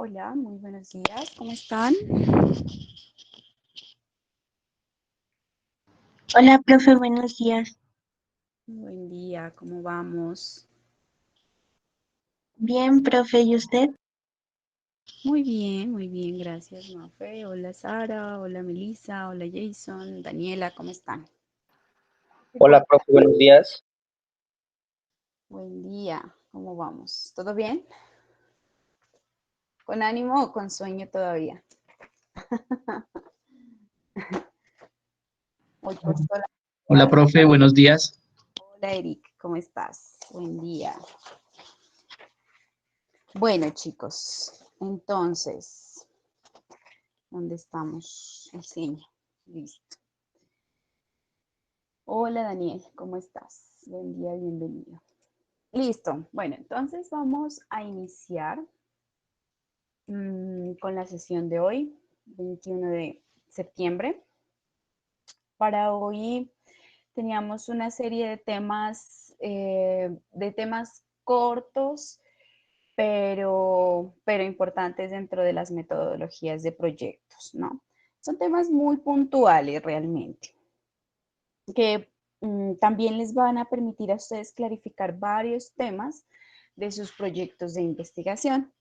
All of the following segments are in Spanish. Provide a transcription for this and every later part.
Hola, muy buenos días, ¿cómo están? Hola, profe, buenos días. Buen día, ¿cómo vamos? Bien, profe, ¿y usted? Muy bien, gracias, Mafe. Hola, Sara, hola, Melissa, hola, Jason, Daniela, ¿cómo están? Hola, profe, buenos días. Buen día, ¿cómo vamos? ¿Todo bien? ¿Con ánimo o con sueño todavía? Hoy por sola. Hola, profe, buenos días. Hola, Eric, ¿cómo estás? Buen día. Bueno, chicos, entonces, ¿dónde estamos? Enseño. Listo. Hola Daniel, ¿cómo estás? Buen día, bienvenido. Listo. Bueno, entonces vamos a iniciar con la sesión de hoy, 21 de septiembre. Para hoy teníamos una serie de temas cortos, pero importantes dentro de las metodologías de proyectos, ¿no? Son temas muy puntuales realmente, que también les van a permitir a ustedes clarificar varios temas de sus proyectos de investigación,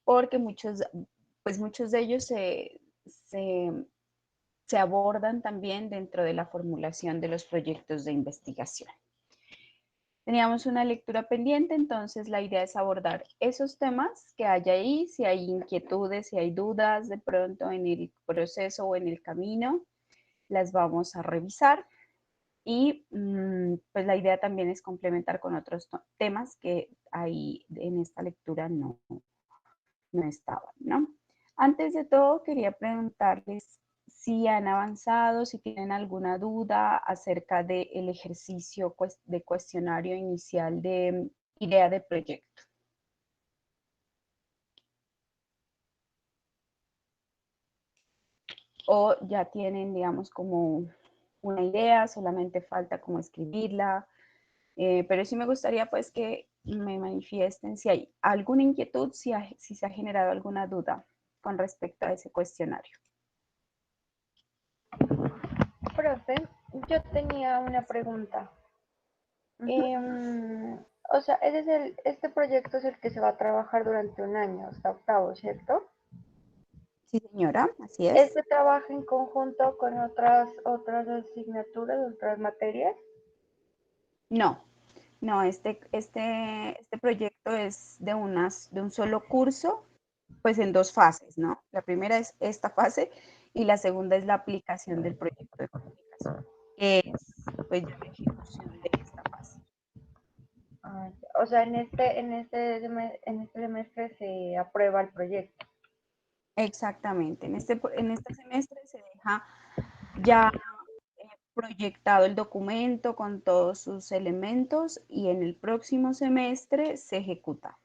porque muchos de ellos se, se abordan también dentro de la formulación de los proyectos de investigación. Teníamos una lectura pendiente, entonces la idea es abordar esos temas que hay ahí, si hay inquietudes, si hay dudas de pronto en el proceso o en el camino, las vamos a revisar. Y pues la idea también es complementar con otros temas que ahí en esta lectura no estaban, ¿no? Antes de todo, quería preguntarles si han avanzado, si tienen alguna duda acerca del ejercicio de cuestionario inicial de idea de proyecto. O ya tienen, digamos, como una idea, solamente falta como escribirla. Pero sí me gustaría pues que me manifiesten si hay alguna inquietud, si se ha generado alguna duda con respecto a ese cuestionario. Profe, yo tenía una pregunta. Ujú. O sea, este proyecto es el que se va a trabajar durante un año, hasta octavo, ¿cierto? Sí, señora, así es. ¿Este trabaja en conjunto con otras asignaturas, otras materias? No, no, este proyecto es de un solo curso, pues en dos fases, ¿no? La primera es esta fase y la segunda es la aplicación del proyecto de comunicación, que es pues ya la ejecución de esta fase. O sea, en este semestre se aprueba el proyecto. Exactamente, en este semestre se deja ya proyectado el documento con todos sus elementos y en el próximo semestre se ejecuta.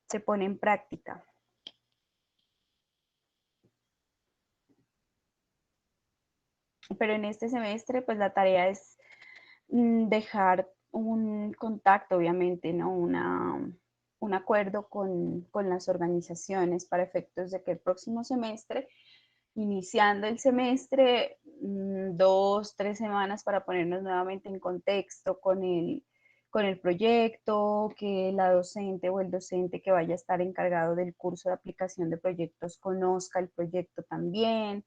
Se pone en práctica. Pero en este semestre, pues la tarea es dejar un contacto, obviamente, ¿no? Un acuerdo con las organizaciones para efectos de que el próximo semestre, iniciando el semestre, 2, 3 semanas para ponernos nuevamente en contexto con el proyecto, que la docente o el docente que vaya a estar encargado del curso de aplicación de proyectos conozca el proyecto también,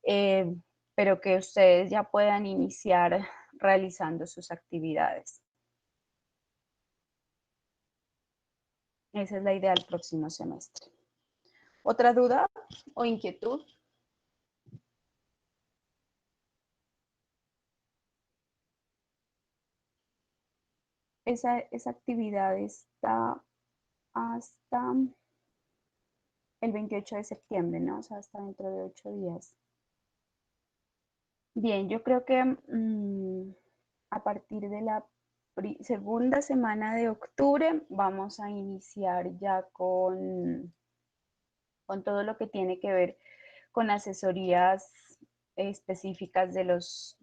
eh, pero que ustedes ya puedan iniciar realizando sus actividades. Esa es la idea del próximo semestre. ¿Otra duda o inquietud? Esa actividad está hasta el 28 de septiembre, ¿no? O sea, hasta dentro de 8 días. Bien, yo creo que a partir de la segunda semana de octubre vamos a iniciar ya con todo lo que tiene que ver con asesorías específicas de los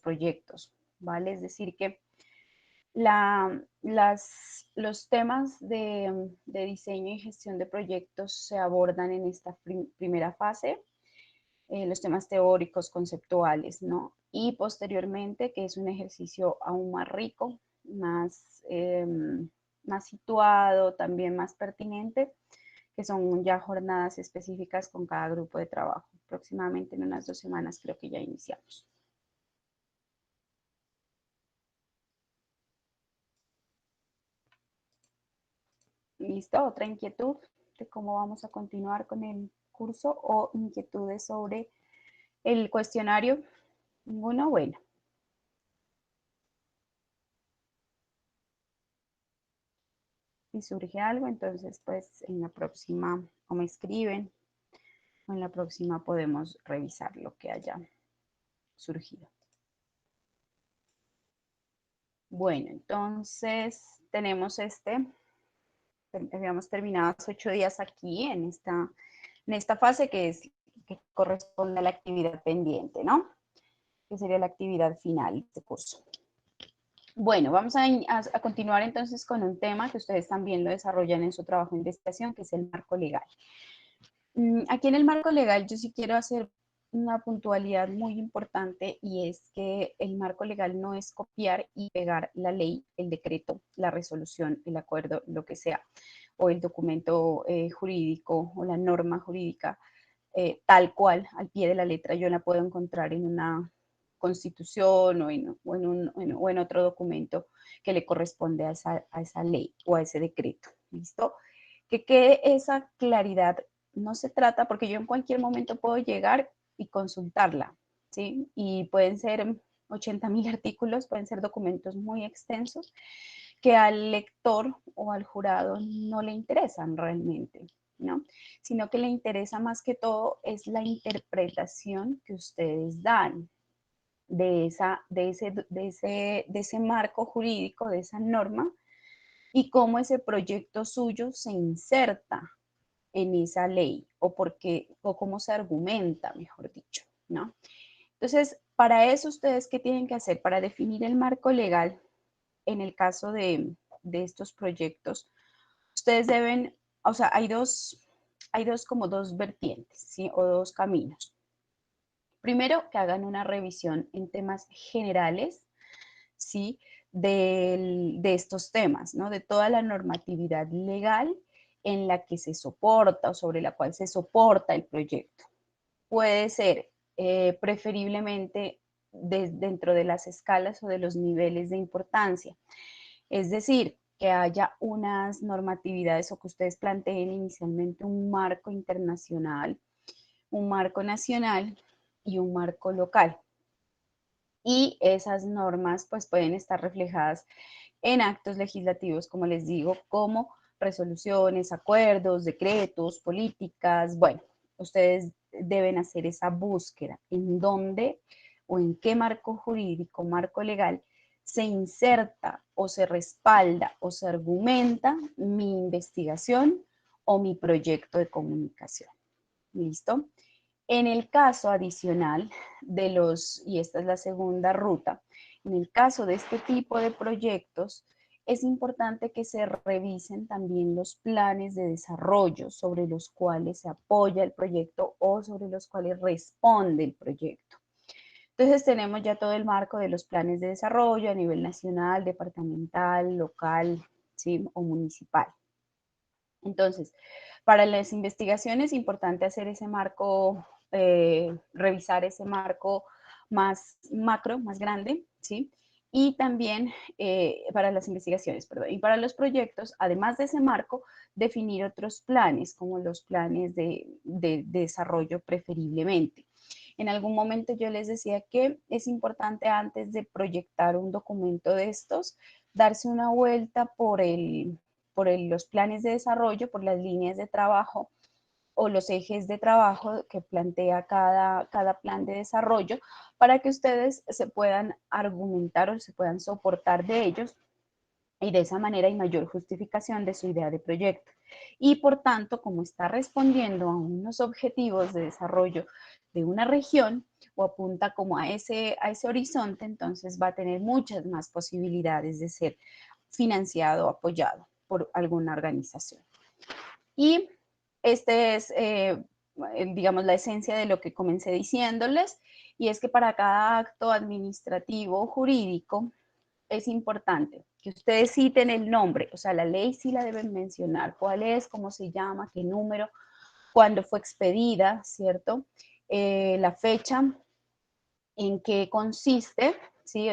proyectos, ¿vale? Es decir, que los temas de diseño y gestión de proyectos se abordan en esta primera fase, los temas teóricos, conceptuales, ¿no? Y posteriormente, que es un ejercicio aún más rico, más situado, también más pertinente, que son ya jornadas específicas con cada grupo de trabajo. Aproximadamente en unas 2 semanas creo que ya iniciamos. ¿Listo? ¿Otra inquietud de cómo vamos a continuar con el curso o inquietudes sobre el cuestionario? ¿Ninguno? Bueno. Si surge algo, entonces pues en la próxima o me escriben o en la próxima podemos revisar lo que haya surgido. Bueno, entonces tenemos habíamos terminado hace 8 días aquí en esta fase que corresponde a la actividad pendiente, ¿no? Que sería la actividad final de este curso. Bueno, vamos a continuar entonces con un tema que ustedes también lo desarrollan en su trabajo de investigación, que es el marco legal. Aquí en el marco legal yo sí quiero hacer una puntualidad muy importante y es que el marco legal no es copiar y pegar la ley, el decreto, la resolución, el acuerdo, lo que sea, o el documento jurídico o la norma jurídica tal cual, al pie de la letra. Yo la puedo encontrar en una constitución o en otro documento que le corresponde a esa ley o a ese decreto. ¿Listo? Que quede esa claridad. No se trata, porque yo en cualquier momento puedo llegar y consultarla, ¿sí? Y pueden ser 80.000 artículos, pueden ser documentos muy extensos que al lector o al jurado no le interesan realmente, ¿no? Sino que le interesa más que todo es la interpretación que ustedes dan de ese marco jurídico, de esa norma, y cómo ese proyecto suyo se inserta en esa ley o cómo se argumenta, mejor dicho, ¿no? Entonces, para eso ustedes, ¿qué tienen que hacer? Para definir el marco legal, en el caso de estos proyectos, ustedes deben, o sea, hay dos como dos vertientes, ¿sí? O dos caminos. Primero, que hagan una revisión en temas generales, ¿sí? De estos temas, ¿no? De toda la normatividad legal en la que se soporta o sobre la cual se soporta el proyecto. Puede ser preferiblemente dentro de las escalas o de los niveles de importancia. Es decir, que haya unas normatividades o que ustedes planteen inicialmente un marco internacional, un marco nacional y un marco local. Y esas normas pues pueden estar reflejadas en actos legislativos, como les digo, como resoluciones, acuerdos, decretos, políticas. Bueno, ustedes deben hacer esa búsqueda en dónde o en qué marco jurídico, marco legal se inserta o se respalda o se argumenta mi investigación o mi proyecto de comunicación. ¿Listo? En el caso adicional de y esta es la segunda ruta, en el caso de este tipo de proyectos, es importante que se revisen también los planes de desarrollo sobre los cuales se apoya el proyecto o sobre los cuales responde el proyecto. Entonces tenemos ya todo el marco de los planes de desarrollo a nivel nacional, departamental, local, ¿sí? O municipal. Entonces, para las investigaciones es importante hacer ese marco, revisar ese marco más macro, más grande, ¿sí? Y también para las investigaciones, perdón, y para los proyectos, además de ese marco, definir otros planes, como los planes de desarrollo preferiblemente. En algún momento yo les decía que es importante antes de proyectar un documento de estos, darse una vuelta por los planes de desarrollo, por las líneas de trabajo o los ejes de trabajo que plantea cada plan de desarrollo para que ustedes se puedan argumentar o se puedan soportar de ellos y de esa manera hay mayor justificación de su idea de proyecto. Y por tanto, como está respondiendo a unos objetivos de desarrollo de una región, o apunta como a ese horizonte, entonces va a tener muchas más posibilidades de ser financiado o apoyado por alguna organización. Y este es, digamos, la esencia de lo que comencé diciéndoles, y es que para cada acto administrativo o jurídico es importante que ustedes citen el nombre, o sea, la ley sí la deben mencionar, cuál es, cómo se llama, qué número, cuándo fue expedida, ¿cierto? La fecha, en qué consiste, ¿sí?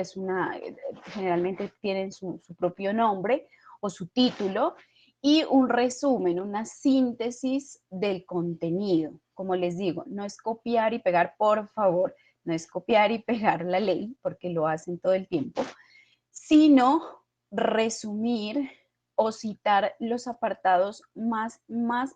Generalmente tienen su propio nombre o su título, y un resumen, una síntesis del contenido. Como les digo, no es copiar y pegar, por favor, no es copiar y pegar la ley, porque lo hacen todo el tiempo, sino resumir o citar los apartados más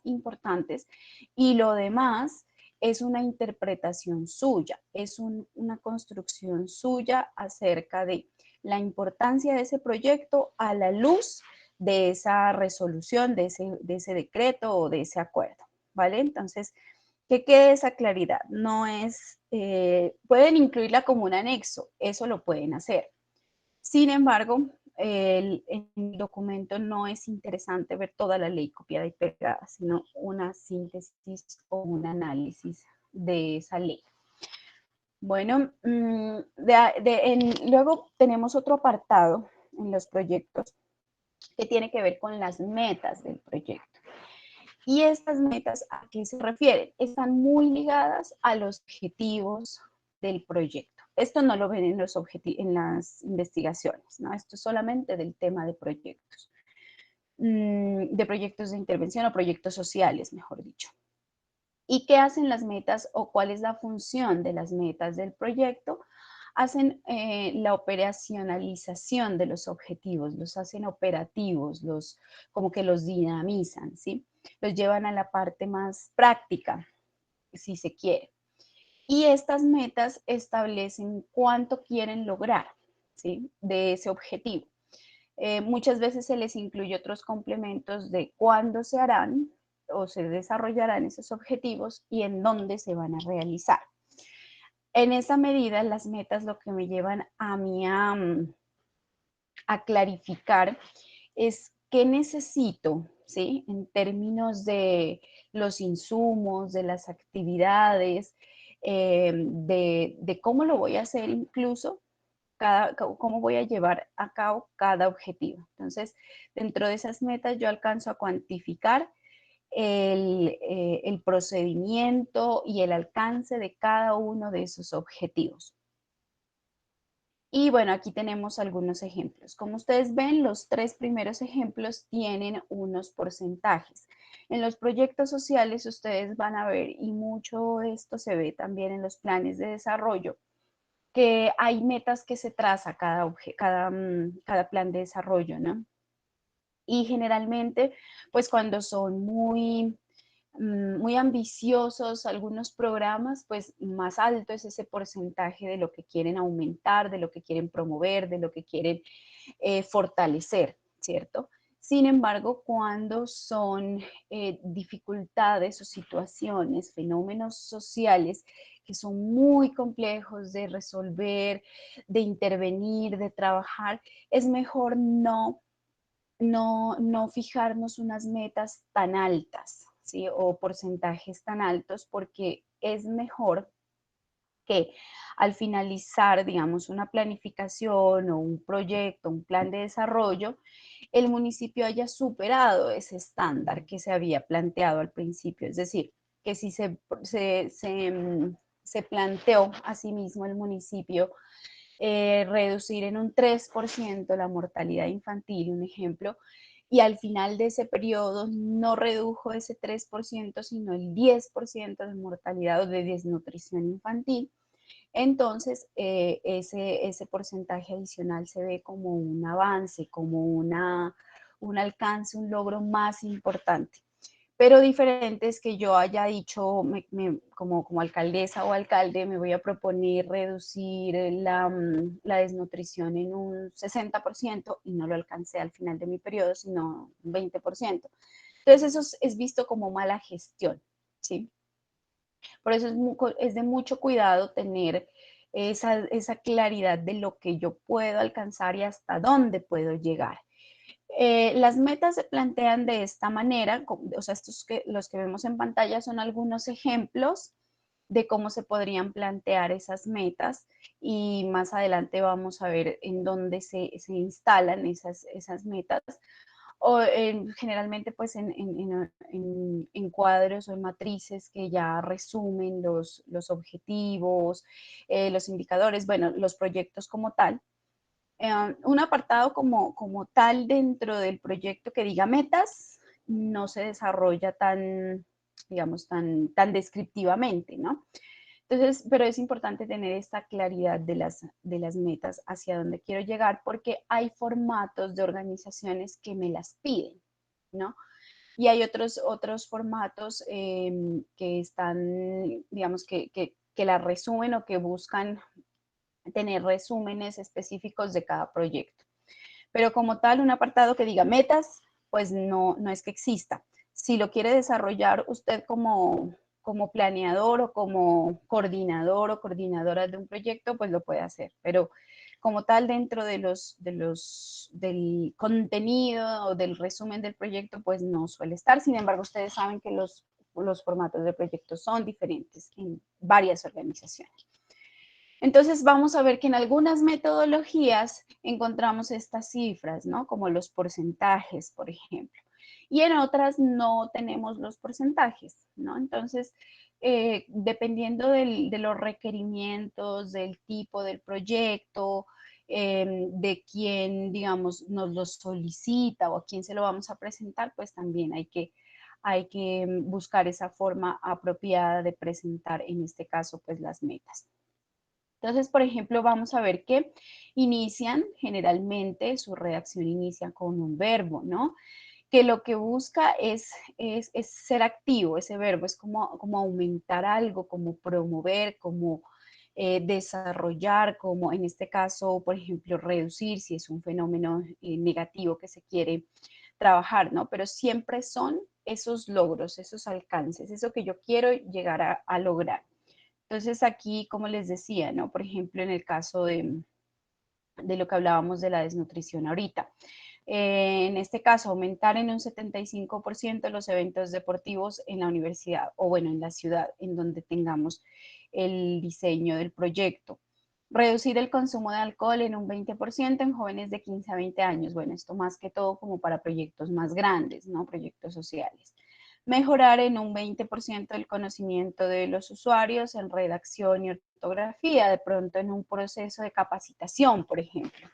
importantes, y lo demás es una interpretación suya, es una construcción suya acerca de la importancia de ese proyecto a la luz de esa resolución, de ese decreto o de ese acuerdo, ¿vale? Entonces, que quede esa claridad, no es, pueden incluirla como un anexo, eso lo pueden hacer. Sin embargo, en el documento no es interesante ver toda la ley copiada y pegada, sino una síntesis o un análisis de esa ley. Bueno, luego tenemos otro apartado en los proyectos que tiene que ver con las metas del proyecto. Y estas metas, ¿a qué se refieren? Están muy ligadas a los objetivos del proyecto. Esto no lo ven en las investigaciones, ¿no? Esto es solamente del tema de proyectos de intervención o proyectos sociales, mejor dicho. ¿Y qué hacen las metas o cuál es la función de las metas del proyecto? Hacen la operacionalización de los objetivos, los hacen operativos, como que los dinamizan, ¿sí? Los llevan a la parte más práctica, si se quiere. Y estas metas establecen cuánto quieren lograr, ¿sí? De ese objetivo. Muchas veces se les incluye otros complementos de cuándo se harán o se desarrollarán esos objetivos y en dónde se van a realizar. En esa medida, las metas lo que me llevan a mí a clarificar es qué necesito, ¿sí? En términos de los insumos, de las actividades, de cómo lo voy a hacer incluso, cómo voy a llevar a cabo cada objetivo. Entonces, dentro de esas metas yo alcanzo a cuantificar el procedimiento y el alcance de cada uno de esos objetivos. Y bueno, aquí tenemos algunos ejemplos. Como ustedes ven, los 3 primeros ejemplos tienen unos porcentajes. En los proyectos sociales ustedes van a ver, y mucho de esto se ve también en los planes de desarrollo, que hay metas que se traza cada plan de desarrollo, ¿no? Y generalmente, pues cuando son muy ambiciosos algunos programas, pues más alto es ese porcentaje de lo que quieren aumentar, de lo que quieren promover, de lo que quieren fortalecer, ¿cierto? Sin embargo, cuando son dificultades o situaciones, fenómenos sociales que son muy complejos de resolver, de intervenir, de trabajar, es mejor no fijarnos unas metas tan altas, ¿sí? O porcentajes tan altos, porque es mejor que al finalizar, digamos, una planificación o un proyecto, un plan de desarrollo, el municipio haya superado ese estándar que se había planteado al principio. Es decir, que si se planteó a sí mismo el municipio reducir en un 3% la mortalidad infantil, un ejemplo, y al final de ese periodo no redujo ese 3%, sino el 10% de mortalidad o de desnutrición infantil, entonces ese porcentaje adicional se ve como un avance, como un alcance, un logro más importante. Pero diferente es que yo haya dicho, como alcaldesa o alcalde, me voy a proponer reducir la desnutrición en un 60% y no lo alcancé al final de mi periodo, sino un 20%. Entonces eso es visto como mala gestión, ¿sí? Por eso es de mucho cuidado tener esa claridad de lo que yo puedo alcanzar y hasta dónde puedo llegar. Las metas se plantean de esta manera, o sea, los que vemos en pantalla son algunos ejemplos de cómo se podrían plantear esas metas y más adelante vamos a ver en dónde se instalan esas metas. O generalmente pues en cuadros o en matrices que ya resumen los objetivos, los indicadores, bueno, los proyectos como tal. Un apartado como tal dentro del proyecto que diga metas no se desarrolla tan, digamos, tan descriptivamente, ¿no? Entonces, pero es importante tener esta claridad de las metas hacia dónde quiero llegar porque hay formatos de organizaciones que me las piden, ¿no? Y hay otros formatos que están, digamos, que la resumen o que buscan tener resúmenes específicos de cada proyecto. Pero como tal, un apartado que diga metas, pues no es que exista. Si lo quiere desarrollar usted como planeador o como coordinador o coordinadora de un proyecto, pues lo puede hacer. Pero como tal, dentro del contenido o del resumen del proyecto, pues no suele estar. Sin embargo, ustedes saben que los formatos de proyectos son diferentes en varias organizaciones. Entonces vamos a ver que en algunas metodologías encontramos estas cifras, ¿no? Como los porcentajes, por ejemplo. Y en otras no tenemos los porcentajes, ¿no? Entonces, dependiendo de los requerimientos, del tipo del proyecto, de quién, digamos, nos lo solicita o a quién se lo vamos a presentar, pues también hay que buscar esa forma apropiada de presentar, en este caso, pues las metas. Entonces, por ejemplo, vamos a ver que generalmente su redacción inicia con un verbo, ¿no? Que lo que busca es ser activo, ese verbo es como aumentar algo, como promover, como desarrollar, como en este caso, por ejemplo, reducir si es un fenómeno negativo que se quiere trabajar, ¿no? Pero siempre son esos logros, esos alcances, eso que yo quiero llegar a lograr. Entonces aquí, como les decía, ¿no? Por ejemplo, en el caso de lo que hablábamos de la desnutrición ahorita. En este caso, aumentar en un 75% los eventos deportivos en la universidad o bueno, en la ciudad en donde tengamos el diseño del proyecto. Reducir el consumo de alcohol en un 20% en jóvenes de 15 a 20 años. Bueno, esto más que todo como para proyectos más grandes, ¿no? Proyectos sociales. Mejorar en un 20% el conocimiento de los usuarios en redacción y ortografía, de pronto en un proceso de capacitación, por ejemplo,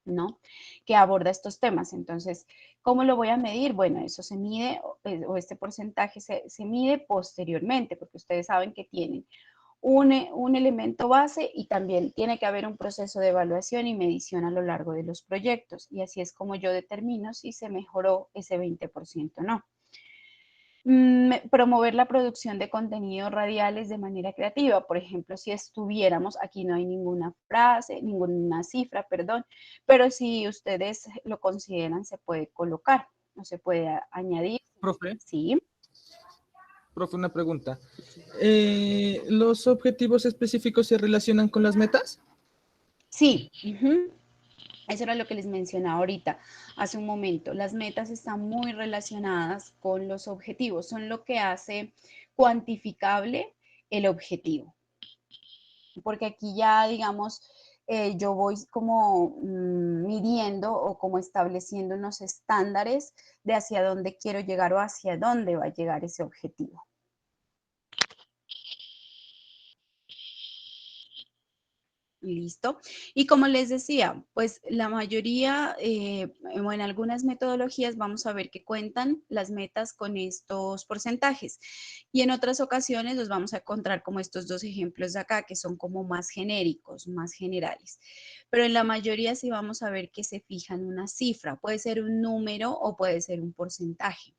¿no? Que aborda estos temas. Entonces, ¿cómo lo voy a medir? Bueno, eso se mide, o este porcentaje se mide posteriormente, porque ustedes saben que tienen un elemento base y también tiene que haber un proceso de evaluación y medición a lo largo de los proyectos. Y así es como yo determino si se mejoró ese 20% o no. Promover la producción de contenidos radiales de manera creativa. Por ejemplo, si estuviéramos, aquí no hay ninguna frase, ninguna cifra, perdón, pero si ustedes lo consideran, se puede colocar, no se puede añadir. Profe, Sí. profe, una pregunta. ¿Los objetivos específicos se relacionan con las metas? Sí. Eso era lo que les mencionaba ahorita, hace un momento. Las metas están muy relacionadas con los objetivos, son lo que hace cuantificable el objetivo. Porque aquí ya, digamos, yo voy como midiendo o como estableciendo unos estándares de hacia dónde quiero llegar o hacia dónde va a llegar ese objetivo. Listo. Y como les decía, pues la mayoría, o en algunas metodologías vamos a ver que cuentan las metas con estos porcentajes. Y en otras ocasiones los vamos a encontrar como estos dos ejemplos de acá, que son como más genéricos, más generales. Pero en la mayoría sí vamos a ver que se fijan una cifra. Puede ser un número o puede ser un porcentaje.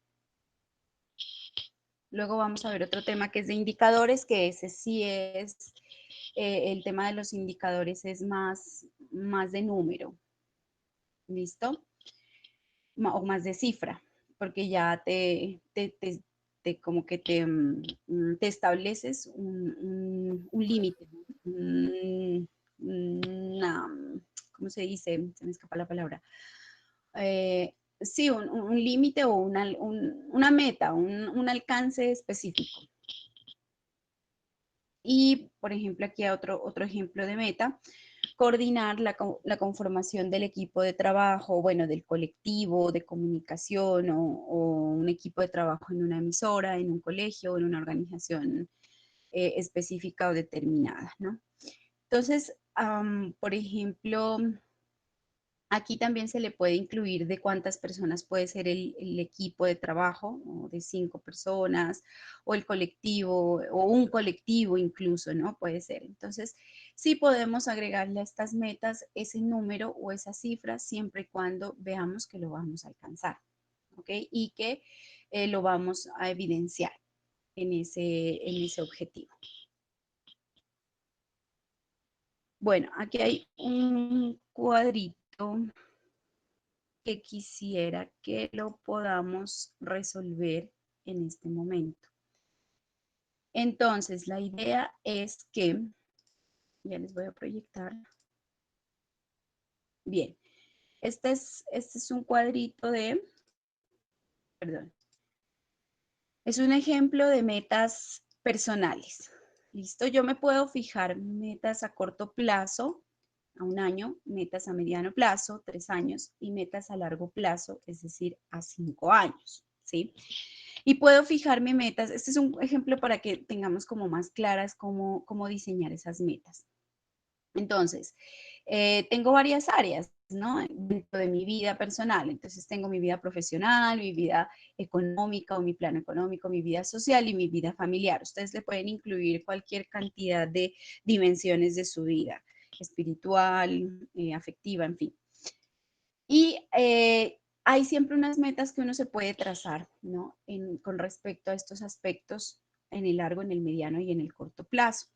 Luego vamos a ver otro tema que es de indicadores, que ese sí es el tema de los indicadores es más de número, ¿listo? O más de cifra, porque ya te como que te estableces un límite, ¿cómo se dice? Se me escapa la palabra. Sí, un límite o una meta, un alcance específico. Y, por ejemplo, aquí otro ejemplo de meta, coordinar la conformación del equipo de trabajo, bueno, del colectivo de comunicación o un equipo de trabajo en una emisora, en un colegio, en una organización específica o determinada, ¿no? Entonces, por ejemplo, aquí también se le puede incluir de cuántas personas puede ser el equipo de trabajo, o de 5 personas, o el colectivo, o un colectivo incluso, ¿no? Puede ser. Entonces, sí podemos agregarle a estas metas ese número o esa cifra siempre y cuando veamos que lo vamos a alcanzar, ¿ok? Y que lo vamos a evidenciar en ese objetivo. Bueno, aquí hay un cuadrito que quisiera que lo podamos resolver en este momento. Entonces, la idea es que, ya les voy a proyectar. Bien, este es un cuadrito perdón, es un ejemplo de metas personales. ¿Listo? Yo me puedo fijar metas a corto plazo, a un año, metas a mediano plazo, 3 años, y metas a largo plazo, es decir, a 5 años, ¿sí? Y puedo fijarme metas. Este es un ejemplo para que tengamos como más claras cómo diseñar esas metas. Entonces, tengo varias áreas, ¿no? Dentro de mi vida personal. Entonces, tengo mi vida profesional, mi vida económica o mi plano económico, mi vida social y mi vida familiar. Ustedes le pueden incluir cualquier cantidad de dimensiones de su vida, espiritual, afectiva, en fin. Y hay siempre unas metas que uno se puede trazar, ¿no? Con respecto a estos aspectos en el largo, en el mediano y en el corto plazo.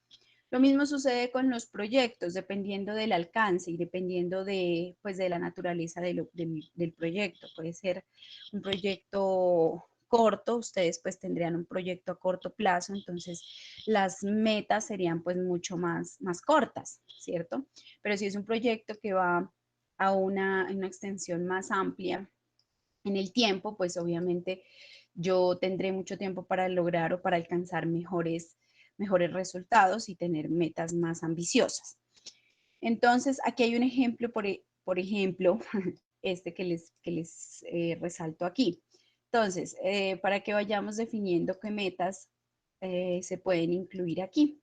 Lo mismo sucede con los proyectos, dependiendo del alcance y dependiendo pues, de la naturaleza del proyecto. Puede ser un proyecto corto, ustedes pues tendrían un proyecto a corto plazo, entonces las metas serían pues mucho más cortas, ¿cierto? Pero si es un proyecto que va a una extensión más amplia en el tiempo, pues obviamente yo tendré mucho tiempo para lograr o para alcanzar mejores resultados y tener metas más ambiciosas. Entonces, aquí hay un ejemplo, por ejemplo, este que les resalto aquí. Entonces, para que vayamos definiendo qué metas se pueden incluir aquí,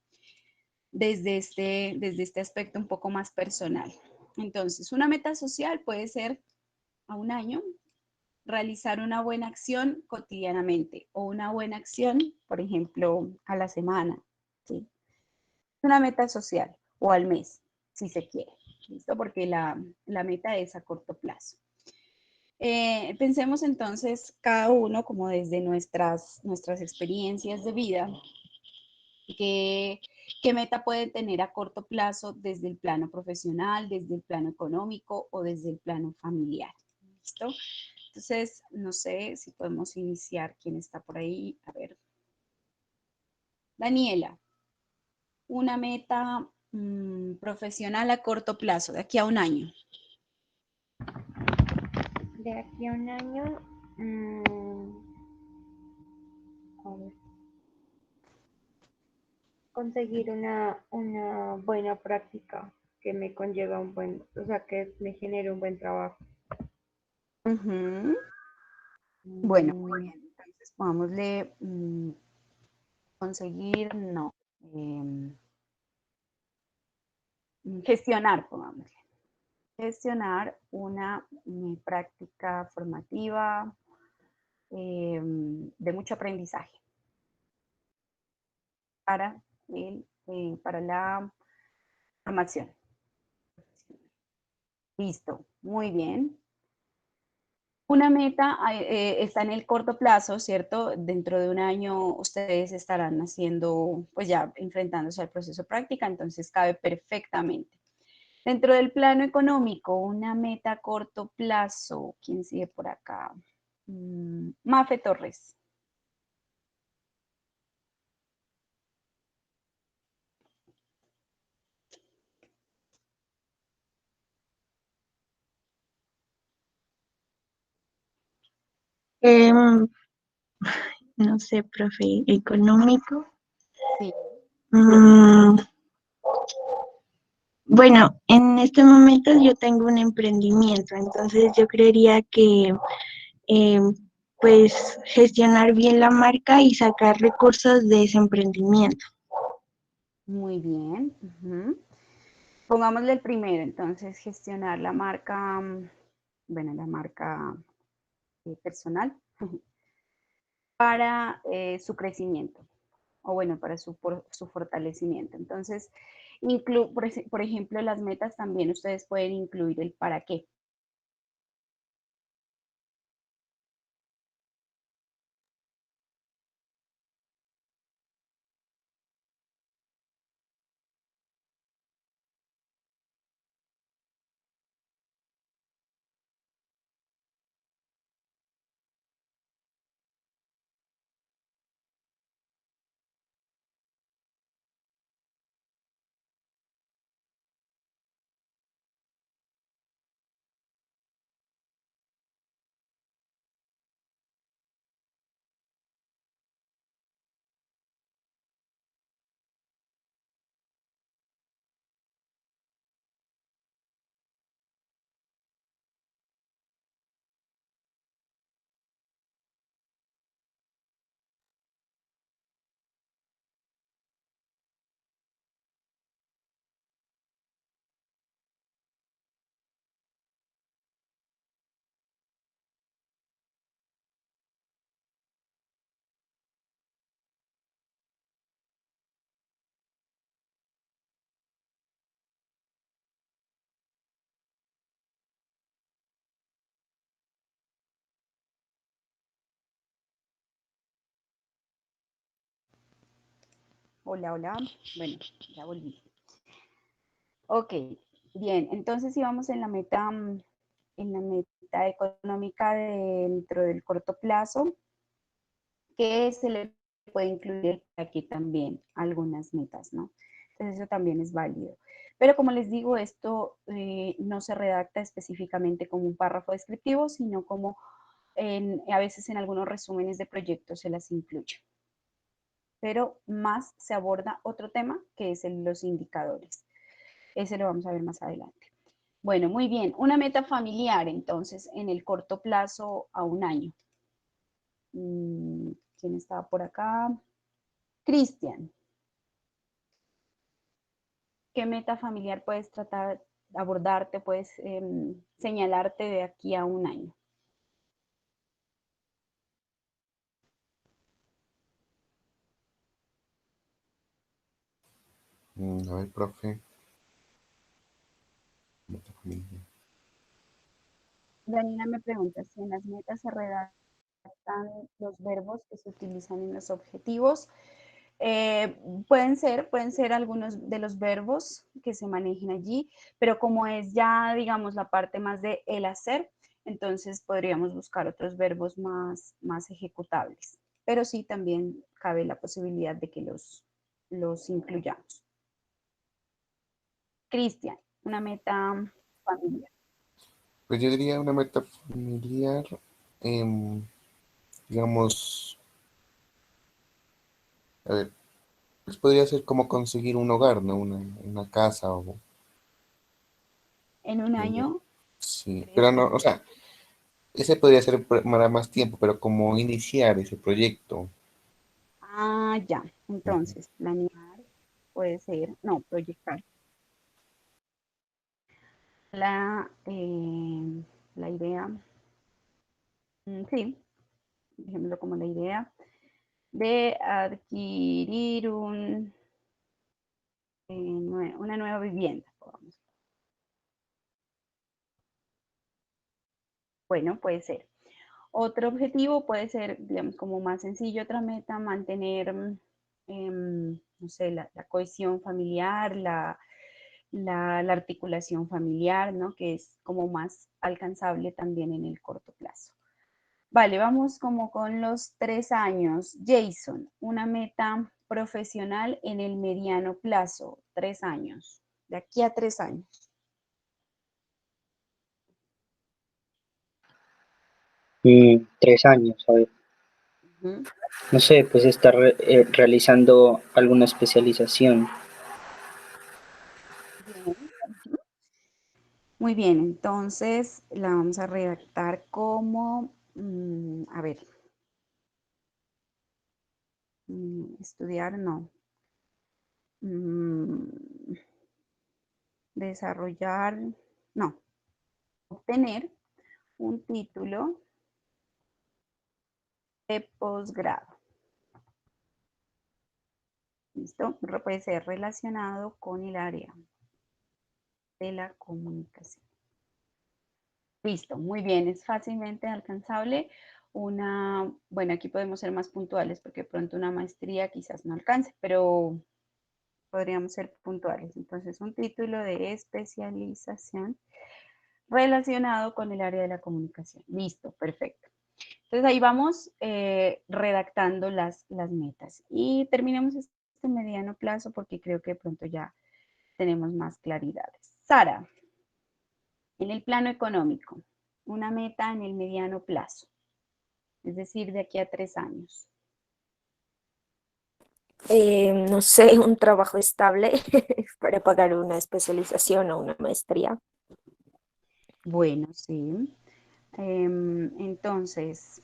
desde este aspecto un poco más personal. Entonces, una meta social puede ser a un año, realizar una buena acción cotidianamente o una buena acción, por ejemplo, a la semana, ¿sí? Una meta social o al mes, si se quiere, ¿listo? Porque la meta es a corto plazo. Pensemos entonces cada uno como desde nuestras experiencias de vida, qué meta pueden tener a corto plazo desde el plano profesional, desde el plano económico o desde el plano familiar. ¿Listo? Entonces, no sé si podemos iniciar. ¿Quién está por ahí? A ver. Daniela, una meta profesional a corto plazo, de aquí a un año. De aquí a un año, a ver, conseguir una buena práctica que me conlleva o sea, que me genere un buen trabajo. Bueno, muy bien. Entonces, pongámosle conseguir, no. Gestionar, pongámosle. Gestionar una práctica formativa de mucho aprendizaje para la formación. Listo, muy bien. Una meta está en el corto plazo, ¿cierto? Dentro de un año ustedes estarán haciendo, pues ya enfrentándose al proceso de práctica, entonces cabe perfectamente. Dentro del plano económico, una meta a corto plazo, ¿quién sigue por acá? Mafe Torres. Em, no sé, profe, económico. Sí. Mm, bueno, en estos momentos yo tengo un emprendimiento, entonces yo creería que em, pues gestionar bien la marca y sacar recursos de ese emprendimiento. Muy bien. Ujú. Pongámosle el primero, entonces, gestionar la marca, bueno, la marca personal para su crecimiento o bueno, para su fortalecimiento. Entonces, por ejemplo, las metas también ustedes pueden incluir el para qué. Hola, hola. Bueno, ya volví. Ok, bien. Entonces, si vamos en la meta económica dentro del corto plazo, que se le puede incluir aquí también algunas metas, ¿no? Entonces eso también es válido. Pero como les digo, esto no se redacta específicamente como un párrafo descriptivo, sino como a veces en algunos resúmenes de proyectos se las incluye. Pero más se aborda otro tema que es los indicadores. Ese lo vamos a ver más adelante. Bueno, muy bien. Una meta familiar, entonces, en el corto plazo a un año. ¿Quién estaba por acá? Cristian. ¿Qué meta familiar puedes tratar, abordarte, puedes señalarte de aquí a un año? A ver, profe. Meta familia. Daniela me pregunta si en las metas se redactan los verbos que se utilizan en los objetivos. Pueden ser algunos de los verbos que se manejen allí, pero como es ya, digamos, la parte más de el hacer, entonces podríamos buscar otros verbos más ejecutables. Pero sí, también cabe la posibilidad de que los incluyamos. Cristian, una meta familiar. Pues yo diría una meta familiar, em, digamos, a ver, pues podría ser como conseguir un hogar, ¿no? Una casa o... En un año, Sí, ¿crees pero que no, o sea, ese podría ser para más tiempo, pero como iniciar ese proyecto. Ah, ya. Ujú. Entonces, planear puede ser, no, proyectar. La idea, sí, dejémoslo como la idea de adquirir una nueva vivienda. Bueno, puede ser. Otro objetivo puede ser, digamos, como más sencillo, otra meta, mantener, no sé, la cohesión familiar, la articulación familiar, ¿no? Que es como más alcanzable también en el corto plazo. Vale, vamos como con los 3 años. Jason, una meta profesional en el mediano plazo, 3 años, de aquí a 3 años. 3 años, a ver. Ujú. No sé, pues estar realizando alguna especialización. Bien. Ujú. Muy bien, entonces la vamos a redactar como, a ver, estudiar no. Mm, Desarrollar, no, obtener un título de posgrado. ¿Listo? Puede ser relacionado con el área de la comunicación. Listo, muy bien, es fácilmente alcanzable. Bueno, aquí podemos ser más puntuales porque pronto una maestría quizás no alcance, pero podríamos ser puntuales. Entonces, un título de especialización relacionado con el área de la comunicación. Listo, perfecto. Entonces, ahí vamos redactando las metas. Y terminemos este mediano plazo porque creo que de pronto ya tenemos más claridades. Sara, en el plano económico, una meta en el mediano plazo, es decir, de aquí a 3 años. No sé, un trabajo estable para pagar una especialización o una maestría. Bueno, sí. Entonces,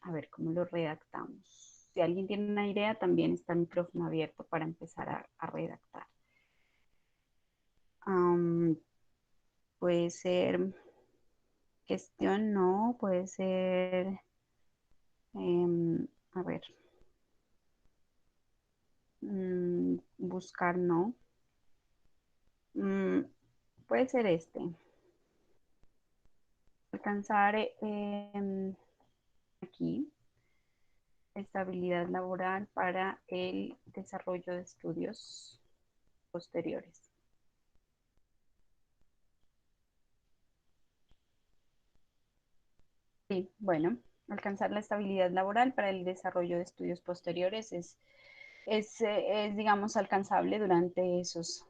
a ver, ¿cómo lo redactamos? Si alguien tiene una idea, también está el micrófono abierto para empezar a redactar. Puede ser gestión, no, puede ser, a ver, buscar, no. Puede ser este. Alcanzar aquí estabilidad laboral para el desarrollo de estudios posteriores. Sí, bueno, alcanzar la estabilidad laboral para el desarrollo de estudios posteriores es, digamos, alcanzable durante esos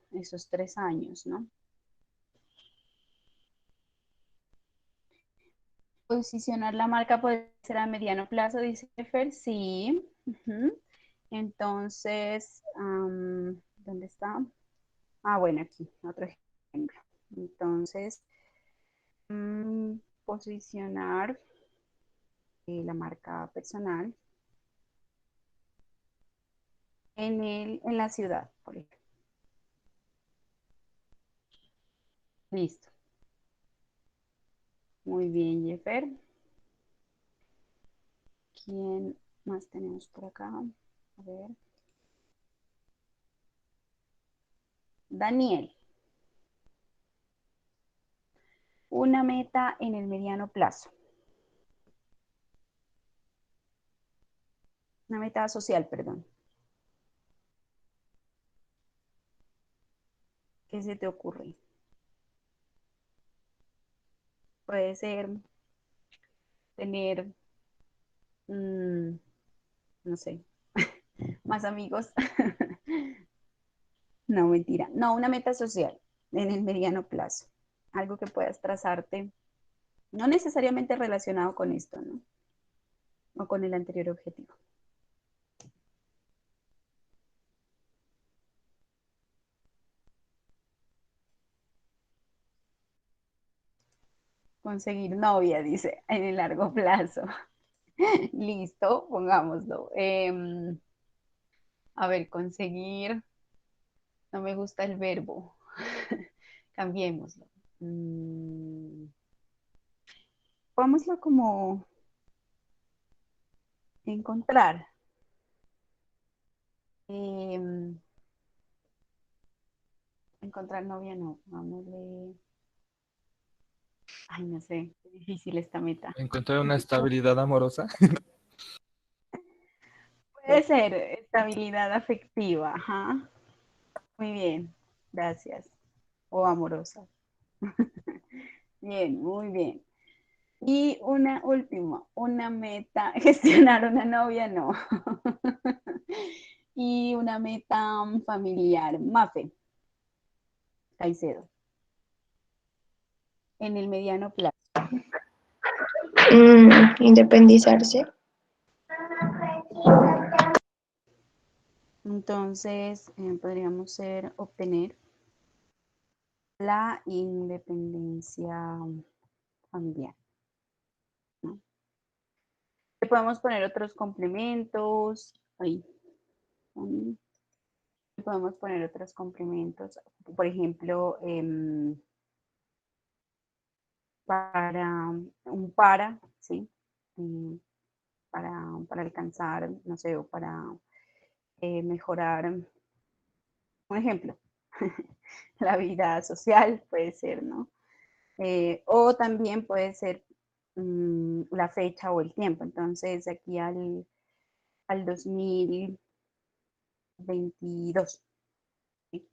3 años, ¿no? Posicionar la marca puede ser a mediano plazo, dice Fer, sí. Ujú. Entonces, ¿dónde está? Ah, bueno, aquí, otro ejemplo. Entonces, posicionar la marca personal en la ciudad, por ejemplo. Listo. Muy bien, Jeffer. ¿Quién más tenemos por acá? A ver. Daniel. Una meta en el mediano plazo. Una meta social, perdón. ¿Qué se te ocurre? Puede ser tener, no sé, más amigos. No, mentira. No, una meta social en el mediano plazo. Algo que puedas trazarte, no necesariamente relacionado con esto, ¿no? O con el anterior objetivo. Conseguir novia, dice, en el largo plazo. Listo, pongámoslo. A ver, conseguir, no me gusta el verbo. Cambiémoslo. Pongámoslo como encontrar. Em, Encontrar novia, no. Vámonos. Ay, no sé, qué difícil esta meta. Encontrar una estabilidad amorosa. Puede ser estabilidad afectiva, ajá. Muy bien, gracias. O amorosa. Bien, muy bien. Y una última, una meta, gestionar una novia, no. Y una meta familiar, Mafe, Caicedo, en el mediano plazo. Independizarse. Entonces, podríamos obtener la independencia familiar, ¿no? Le podemos poner otros complementos. Ahí. Podemos poner otros complementos. Por ejemplo, ¿sí? Para alcanzar, no sé, o para mejorar, un ejemplo, la vida social puede ser, ¿no? O también puede ser la fecha o el tiempo. Entonces, aquí al 2022. ¿Sí?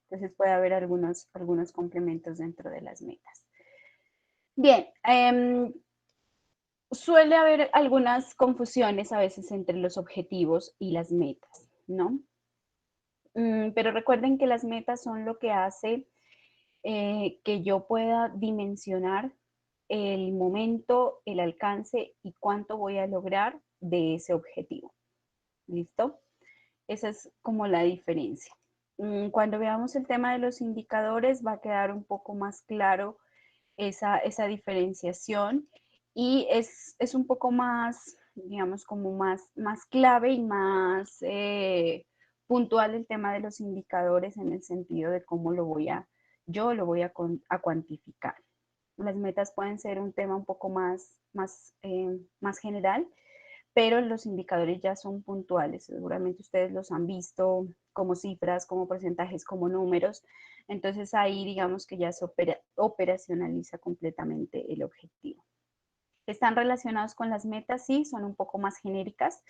Entonces puede haber algunos complementos dentro de las metas. Bien, suele haber algunas confusiones a veces entre los objetivos y las metas, ¿no? Pero recuerden que las metas son lo que hace que yo pueda dimensionar el momento, el alcance y cuánto voy a lograr de ese objetivo. ¿Listo? Esa es como la diferencia. Cuando veamos el tema de los indicadores va a quedar un poco más claro esa diferenciación y es un poco más, digamos, como más clave y más puntual el tema de los indicadores en el sentido de cómo yo lo voy a cuantificar. Las metas pueden ser un tema un poco más general, pero los indicadores ya son puntuales. Seguramente ustedes los han visto como cifras, como porcentajes, como números. Entonces ahí digamos que ya se operacionaliza completamente el objetivo. ¿Están relacionados con las metas? Sí, son un poco más genéricas,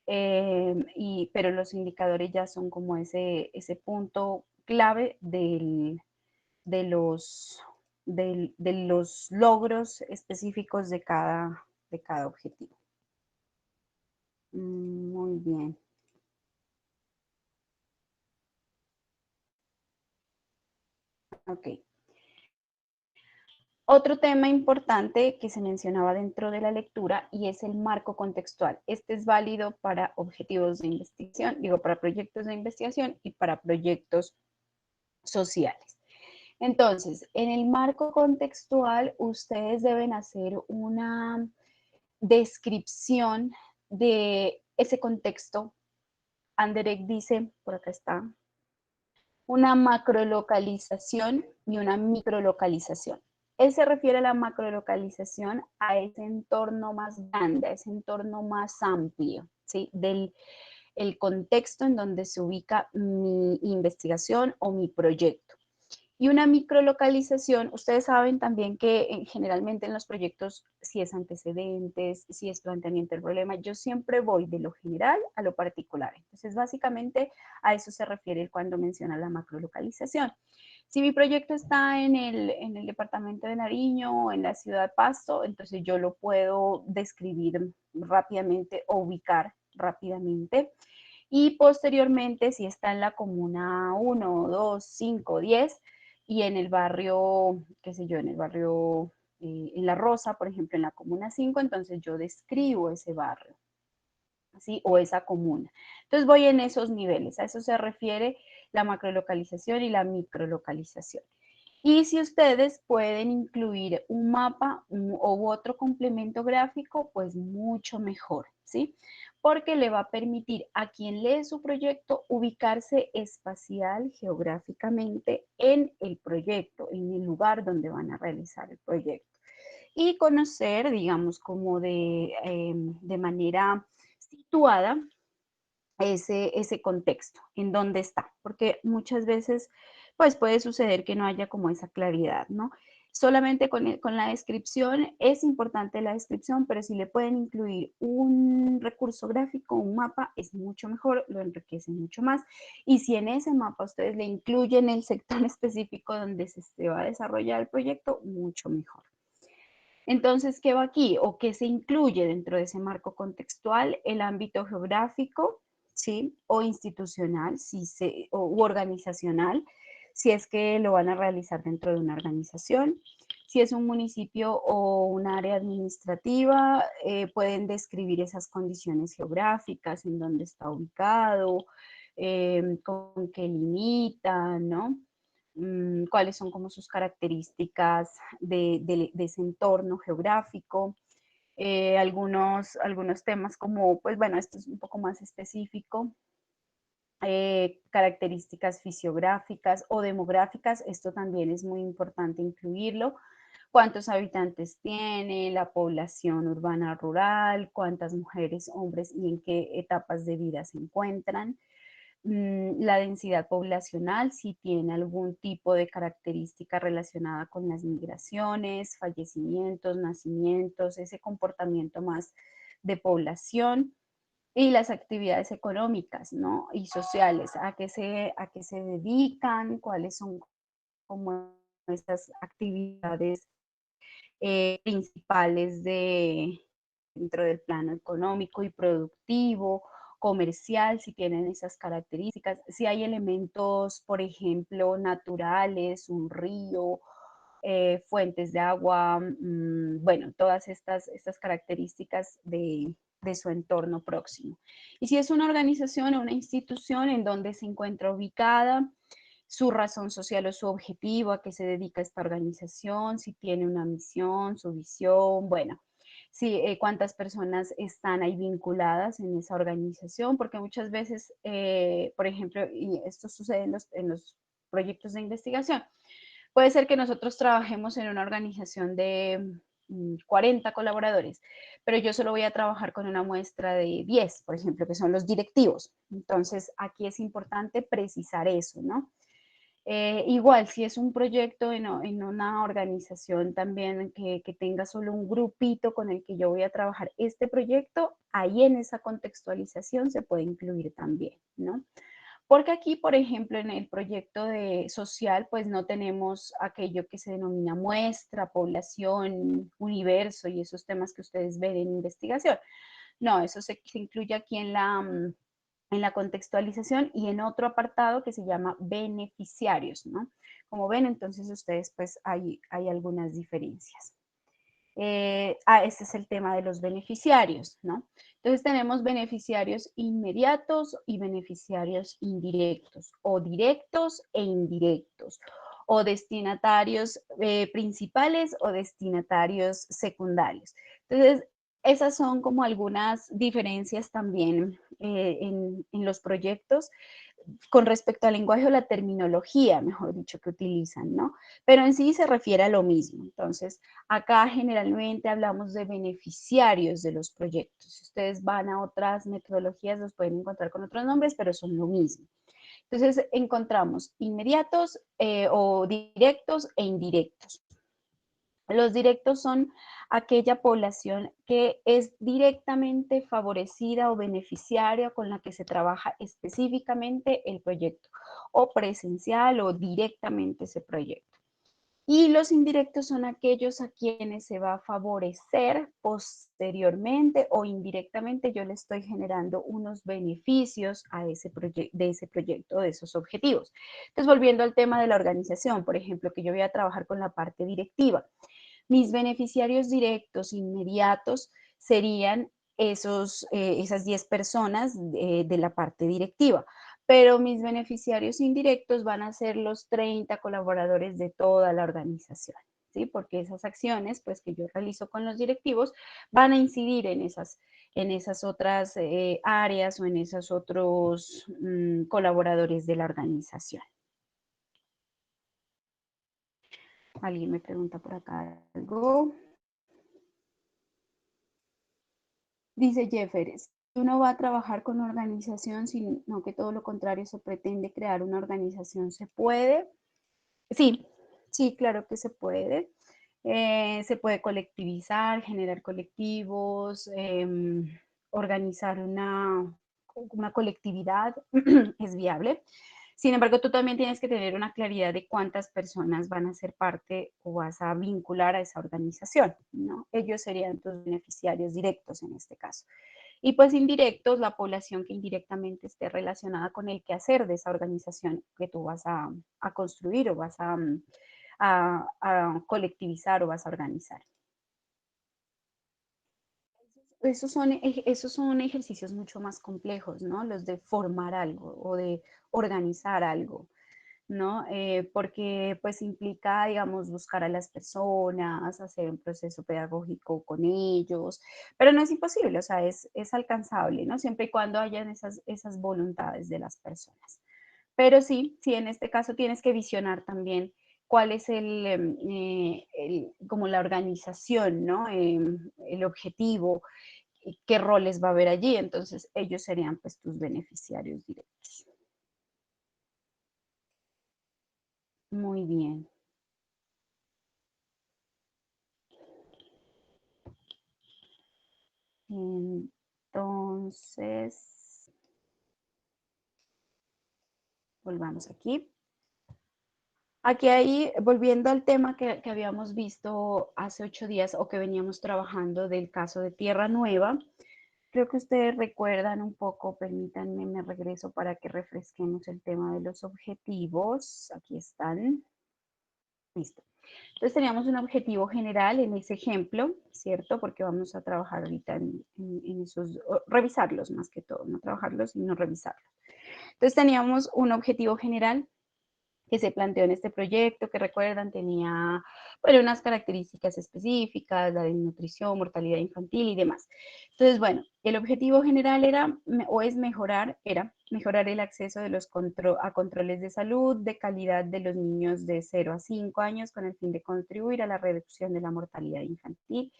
pero los indicadores ya son como ese punto clave de los logros específicos de cada objetivo. Muy bien. Ok. Otro tema importante que se mencionaba dentro de la lectura y es el marco contextual. Este es válido para objetivos de investigación, para proyectos de investigación y para proyectos sociales. Entonces, en el marco contextual, ustedes deben hacer una descripción de ese contexto. Anderek dice, por acá está, una macrolocalización y una microlocalización. Él se refiere a la macrolocalización a ese entorno más grande, a ese entorno más amplio, ¿sí? El contexto en donde se ubica mi investigación o mi proyecto. Y una microlocalización, ustedes saben también que generalmente en los proyectos, si es antecedentes, si es planteamiento del problema, yo siempre voy de lo general a lo particular. Entonces, básicamente a eso se refiere cuando menciona la macrolocalización. Si mi proyecto está en el departamento de Nariño o en la ciudad de Pasto, entonces yo lo puedo describir rápidamente o ubicar rápidamente. Y posteriormente, si está en la comuna 1, 2, 5, 10, y en el barrio, qué sé yo, en el barrio, en La Rosa, por ejemplo, en la comuna 5, entonces yo describo ese barrio, ¿sí? O esa comuna. Entonces voy en esos niveles, a eso se refiere la macrolocalización y la microlocalización. Y si ustedes pueden incluir un mapa u otro complemento gráfico, pues mucho mejor, ¿sí? Porque le va a permitir a quien lee su proyecto ubicarse espacial, geográficamente en el proyecto, en el lugar donde van a realizar el proyecto. Y conocer, digamos, como de manera situada ese contexto, en dónde está, porque muchas veces pues puede suceder que no haya como esa claridad, ¿no? Solamente con la descripción, es importante la descripción, pero si le pueden incluir un recurso gráfico, un mapa, es mucho mejor, lo enriquece mucho más. Y si en ese mapa ustedes le incluyen el sector específico donde se va a desarrollar el proyecto, mucho mejor. Entonces, ¿qué va aquí? ¿O qué se incluye dentro de ese marco contextual? El ámbito geográfico, ¿sí? O institucional, u organizacional, si es que lo van a realizar dentro de una organización. Si es un municipio o un área administrativa, pueden describir esas condiciones geográficas, en dónde está ubicado, con qué limita, ¿no? Cuáles son como sus características de ese entorno geográfico. Algunos temas como, pues bueno, esto es un poco más específico, características fisiográficas o demográficas, esto también es muy importante incluirlo. ¿Cuántos habitantes tiene la población urbana rural? ¿Cuántas mujeres, hombres y en qué etapas de vida se encuentran? La densidad poblacional, si tiene algún tipo de característica relacionada con las migraciones, fallecimientos, nacimientos, ese comportamiento más de población. Y las actividades económicas, ¿no? Y sociales, a qué se dedican, cuáles son como estas actividades principales dentro del plano económico y productivo, comercial, si tienen esas características, si hay elementos, por ejemplo, naturales, un río, fuentes de agua, bueno, todas estas características de su entorno próximo. Y si es una organización o una institución en donde se encuentra ubicada, su razón social o su objetivo, a qué se dedica esta organización, si tiene una misión, su visión, bueno, sí, cuántas personas están ahí vinculadas en esa organización, porque muchas veces, por ejemplo, y esto sucede en los proyectos de investigación, puede ser que nosotros trabajemos en una organización de 40 colaboradores, pero yo solo voy a trabajar con una muestra de 10, por ejemplo, que son los directivos. Entonces, aquí es importante precisar eso, ¿no? Igual, si es un proyecto en una organización también que tenga solo un grupito con el que yo voy a trabajar este proyecto, ahí en esa contextualización se puede incluir también, ¿no? Porque aquí, por ejemplo, en el proyecto de social, pues no tenemos aquello que se denomina muestra, población, universo y esos temas que ustedes ven en investigación. No, eso se incluye aquí en la contextualización y en otro apartado que se llama beneficiarios, ¿no? Como ven, entonces ustedes, pues hay algunas diferencias. Este es el tema de los beneficiarios, ¿no? Entonces tenemos beneficiarios inmediatos y beneficiarios indirectos, o directos e indirectos, o destinatarios principales o destinatarios secundarios. Entonces, esas son como algunas diferencias también en los proyectos con respecto al lenguaje o la terminología, mejor dicho, que utilizan, ¿no? Pero en sí se refiere a lo mismo. Entonces, acá generalmente hablamos de beneficiarios de los proyectos. Si ustedes van a otras metodologías, los pueden encontrar con otros nombres, pero son lo mismo. Entonces, encontramos inmediatos o directos e indirectos. Los directos son aquella población que es directamente favorecida o beneficiaria con la que se trabaja específicamente el proyecto, o presencial o directamente ese proyecto. Y los indirectos son aquellos a quienes se va a favorecer posteriormente o indirectamente. Yo le estoy generando unos beneficios a de ese proyecto, de esos objetivos. Entonces, volviendo al tema de la organización, por ejemplo, que yo voy a trabajar con la parte directiva. Mis beneficiarios directos inmediatos serían esas 10 personas de la parte directiva, pero mis beneficiarios indirectos van a ser los 30 colaboradores de toda la organización, ¿sí? Porque esas acciones pues, que yo realizo con los directivos van a incidir en esas otras áreas o en esos otros colaboradores de la organización. Alguien me pregunta por acá algo. Dice Jeffers, uno va a trabajar con una organización, sino que todo lo contrario se pretende crear una organización. ¿Se puede? Sí, sí, claro que se puede. Se puede colectivizar, generar colectivos, organizar una colectividad, es viable. Sin embargo, tú también tienes que tener una claridad de cuántas personas van a ser parte o vas a vincular a esa organización, ¿no? Ellos serían tus beneficiarios directos en este caso. Y pues indirectos, la población que indirectamente esté relacionada con el quehacer de esa organización que tú vas a construir o vas a colectivizar o vas a organizar. Esos son ejercicios mucho más complejos, ¿no? Los de formar algo o de organizar algo, ¿no? Porque pues implica, digamos, buscar a las personas, hacer un proceso pedagógico con ellos, pero no es imposible, o sea, es alcanzable, ¿no? Siempre y cuando hayan esas voluntades de las personas. Pero sí, en este caso tienes que visionar también cuál es como la organización, ¿no? El objetivo, qué roles va a haber allí, entonces ellos serían pues tus beneficiarios directos. Muy bien. Entonces, volvamos aquí. Aquí ahí, volviendo al tema que habíamos visto hace 8 días o que veníamos trabajando del caso de Tierra Nueva, creo que ustedes recuerdan un poco, permítanme, me regreso para que refresquemos el tema de los objetivos. Aquí están. Listo. Entonces teníamos un objetivo general en ese ejemplo, ¿cierto? Porque vamos a trabajar ahorita en esos, revisarlos más que todo, no trabajarlos, sino revisarlos. Entonces teníamos un objetivo general que se planteó en este proyecto, que recuerdan tenía, bueno, unas características específicas, la de nutrición, mortalidad infantil y demás. Entonces, bueno, el objetivo general era mejorar el acceso de a controles de salud de calidad de los niños de 0 a 5 años con el fin de contribuir a la reducción de la mortalidad infantil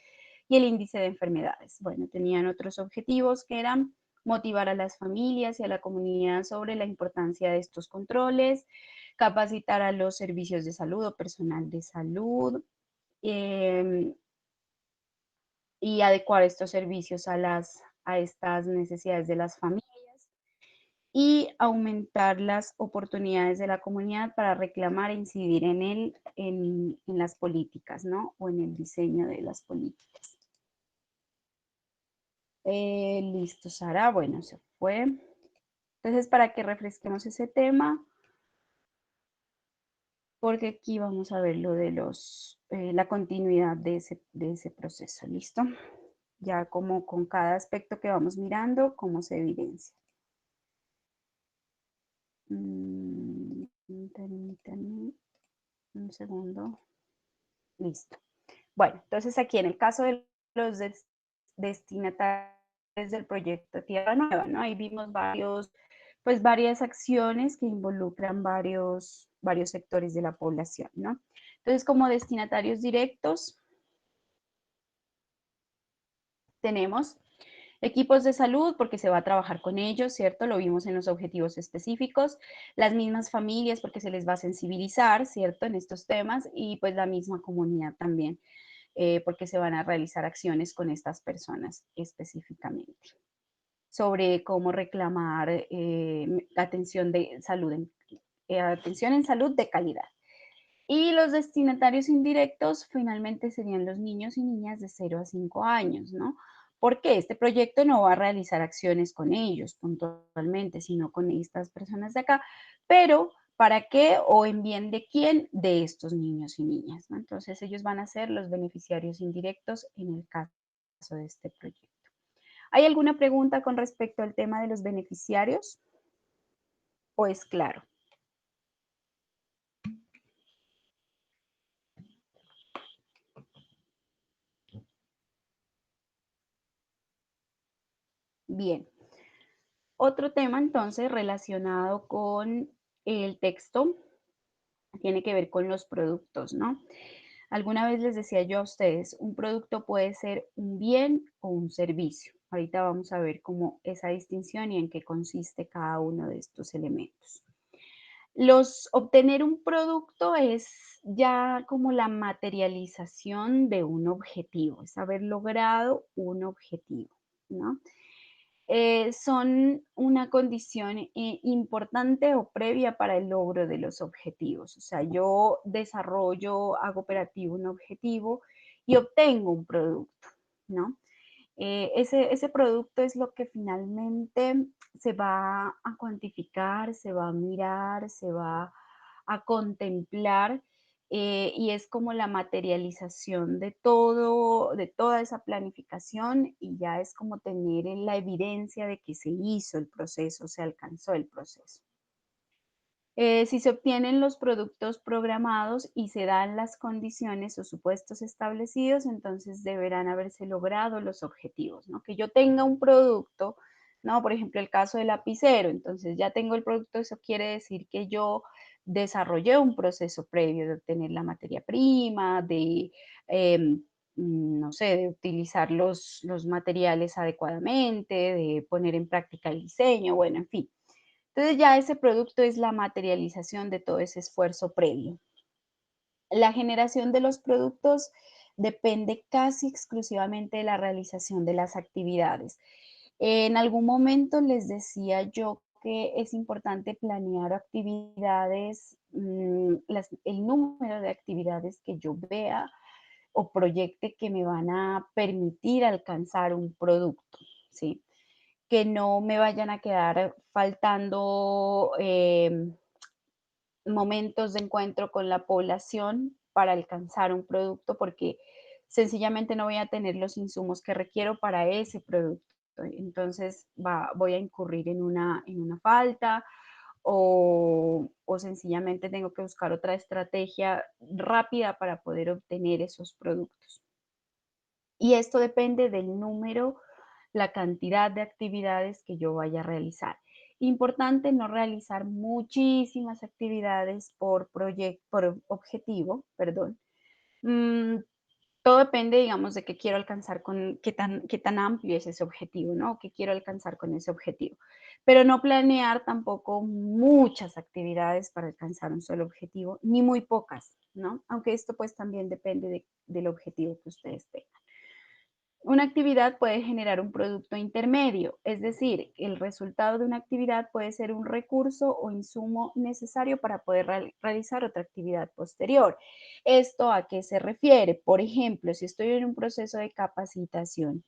y el índice de enfermedades. Bueno, tenían otros objetivos que eran motivar a las familias y a la comunidad sobre la importancia de estos controles, capacitar a los servicios de salud o personal de salud y adecuar estos servicios a estas necesidades de las familias y aumentar las oportunidades de la comunidad para reclamar e incidir en las políticas, ¿no? O en el diseño de las políticas. Listo, Sara. Bueno, se fue. Entonces, para que refresquemos ese tema, porque aquí vamos a ver lo de la continuidad de ese proceso, ¿listo? Ya como con cada aspecto que vamos mirando, cómo se evidencia. Permítanme un segundo. Listo. Bueno, entonces aquí en el caso de los destinatarios del proyecto Tierra Nueva, ¿no? Ahí vimos varias acciones que involucran varios sectores de la población, ¿no? Entonces, como destinatarios directos, tenemos equipos de salud, porque se va a trabajar con ellos, ¿cierto? Lo vimos en los objetivos específicos. Las mismas familias, porque se les va a sensibilizar, ¿cierto? En estos temas. Y pues la misma comunidad también, porque se van a realizar acciones con estas personas específicamente sobre cómo reclamar atención en salud de calidad. Y los destinatarios indirectos finalmente serían los niños y niñas de 0 a 5 años, ¿no? Porque este proyecto no va a realizar acciones con ellos puntualmente, sino con estas personas de acá, pero ¿para qué o en bien de quién? De estos niños y niñas, ¿no? Entonces ellos van a ser los beneficiarios indirectos en el caso de este proyecto. ¿Hay alguna pregunta con respecto al tema de los beneficiarios? ¿O es claro? Bien. Otro tema entonces relacionado con el texto tiene que ver con los productos, ¿no? Alguna vez les decía yo a ustedes, un producto puede ser un bien o un servicio. Ahorita vamos a ver cómo esa distinción y en qué consiste cada uno de estos elementos. Obtener un producto es ya como la materialización de un objetivo, es haber logrado un objetivo, ¿no? Son una condición importante o previa para el logro de los objetivos. O sea, yo hago operativo un objetivo y obtengo un producto, ¿no? Ese producto es lo que finalmente se va a cuantificar, se va a mirar, se va a contemplar y es como la materialización de todo, de toda esa planificación, y ya es como tener la evidencia de que se hizo el proceso, se alcanzó el proceso. Si se obtienen los productos programados y se dan las condiciones o supuestos establecidos, entonces deberán haberse logrado los objetivos, ¿no? Que yo tenga un producto, ¿no? Por ejemplo, el caso del lapicero, entonces ya tengo el producto, eso quiere decir que yo desarrollé un proceso previo de obtener la materia prima, de, no sé, de utilizar los materiales adecuadamente, de poner en práctica el diseño, bueno, en fin. Entonces ya ese producto es la materialización de todo ese esfuerzo previo. La generación de los productos depende casi exclusivamente de la realización de las actividades. En algún momento les decía yo que es importante planear actividades, el número de actividades que yo vea o proyecte que me van a permitir alcanzar un producto, ¿sí? Que no me vayan a quedar faltando momentos de encuentro con la población para alcanzar un producto, porque sencillamente no voy a tener los insumos que requiero para ese producto. Entonces voy a incurrir en una falta, o sencillamente tengo que buscar otra estrategia rápida para poder obtener esos productos. Y esto depende del número, la cantidad de actividades que yo vaya a realizar. Importante no realizar muchísimas actividades por objetivo, perdón. Todo depende, digamos, de qué quiero alcanzar qué tan amplio es ese objetivo, ¿no? ¿Qué quiero alcanzar con ese objetivo? Pero no planear tampoco muchas actividades para alcanzar un solo objetivo, ni muy pocas, ¿no? Aunque esto pues también depende del objetivo que ustedes tengan. Una actividad puede generar un producto intermedio, es decir, el resultado de una actividad puede ser un recurso o insumo necesario para poder realizar otra actividad posterior. ¿Esto a qué se refiere? Por ejemplo, si estoy en un proceso de capacitación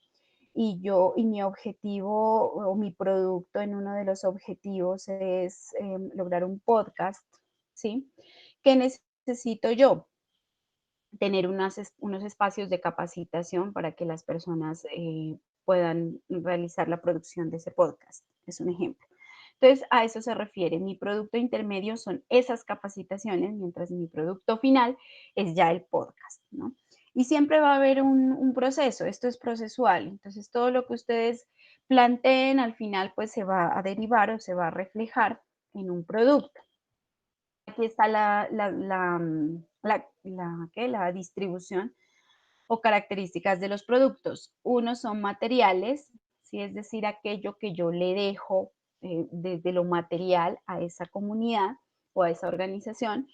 y mi objetivo o mi producto en uno de los objetivos es lograr un podcast, ¿sí? ¿Qué necesito yo? Tener unos espacios de capacitación para que las personas puedan realizar la producción de ese podcast. Es un ejemplo. Entonces, a eso se refiere. Mi producto intermedio son esas capacitaciones, mientras mi producto final es ya el podcast, ¿no? Y siempre va a haber un proceso, esto es procesual. Entonces, todo lo que ustedes planteen al final, pues se va a derivar o se va a reflejar en un producto. Aquí está la distribución o características de los productos. Unos son materiales, ¿sí? Es decir, aquello que yo le dejo desde lo material a esa comunidad o a esa organización.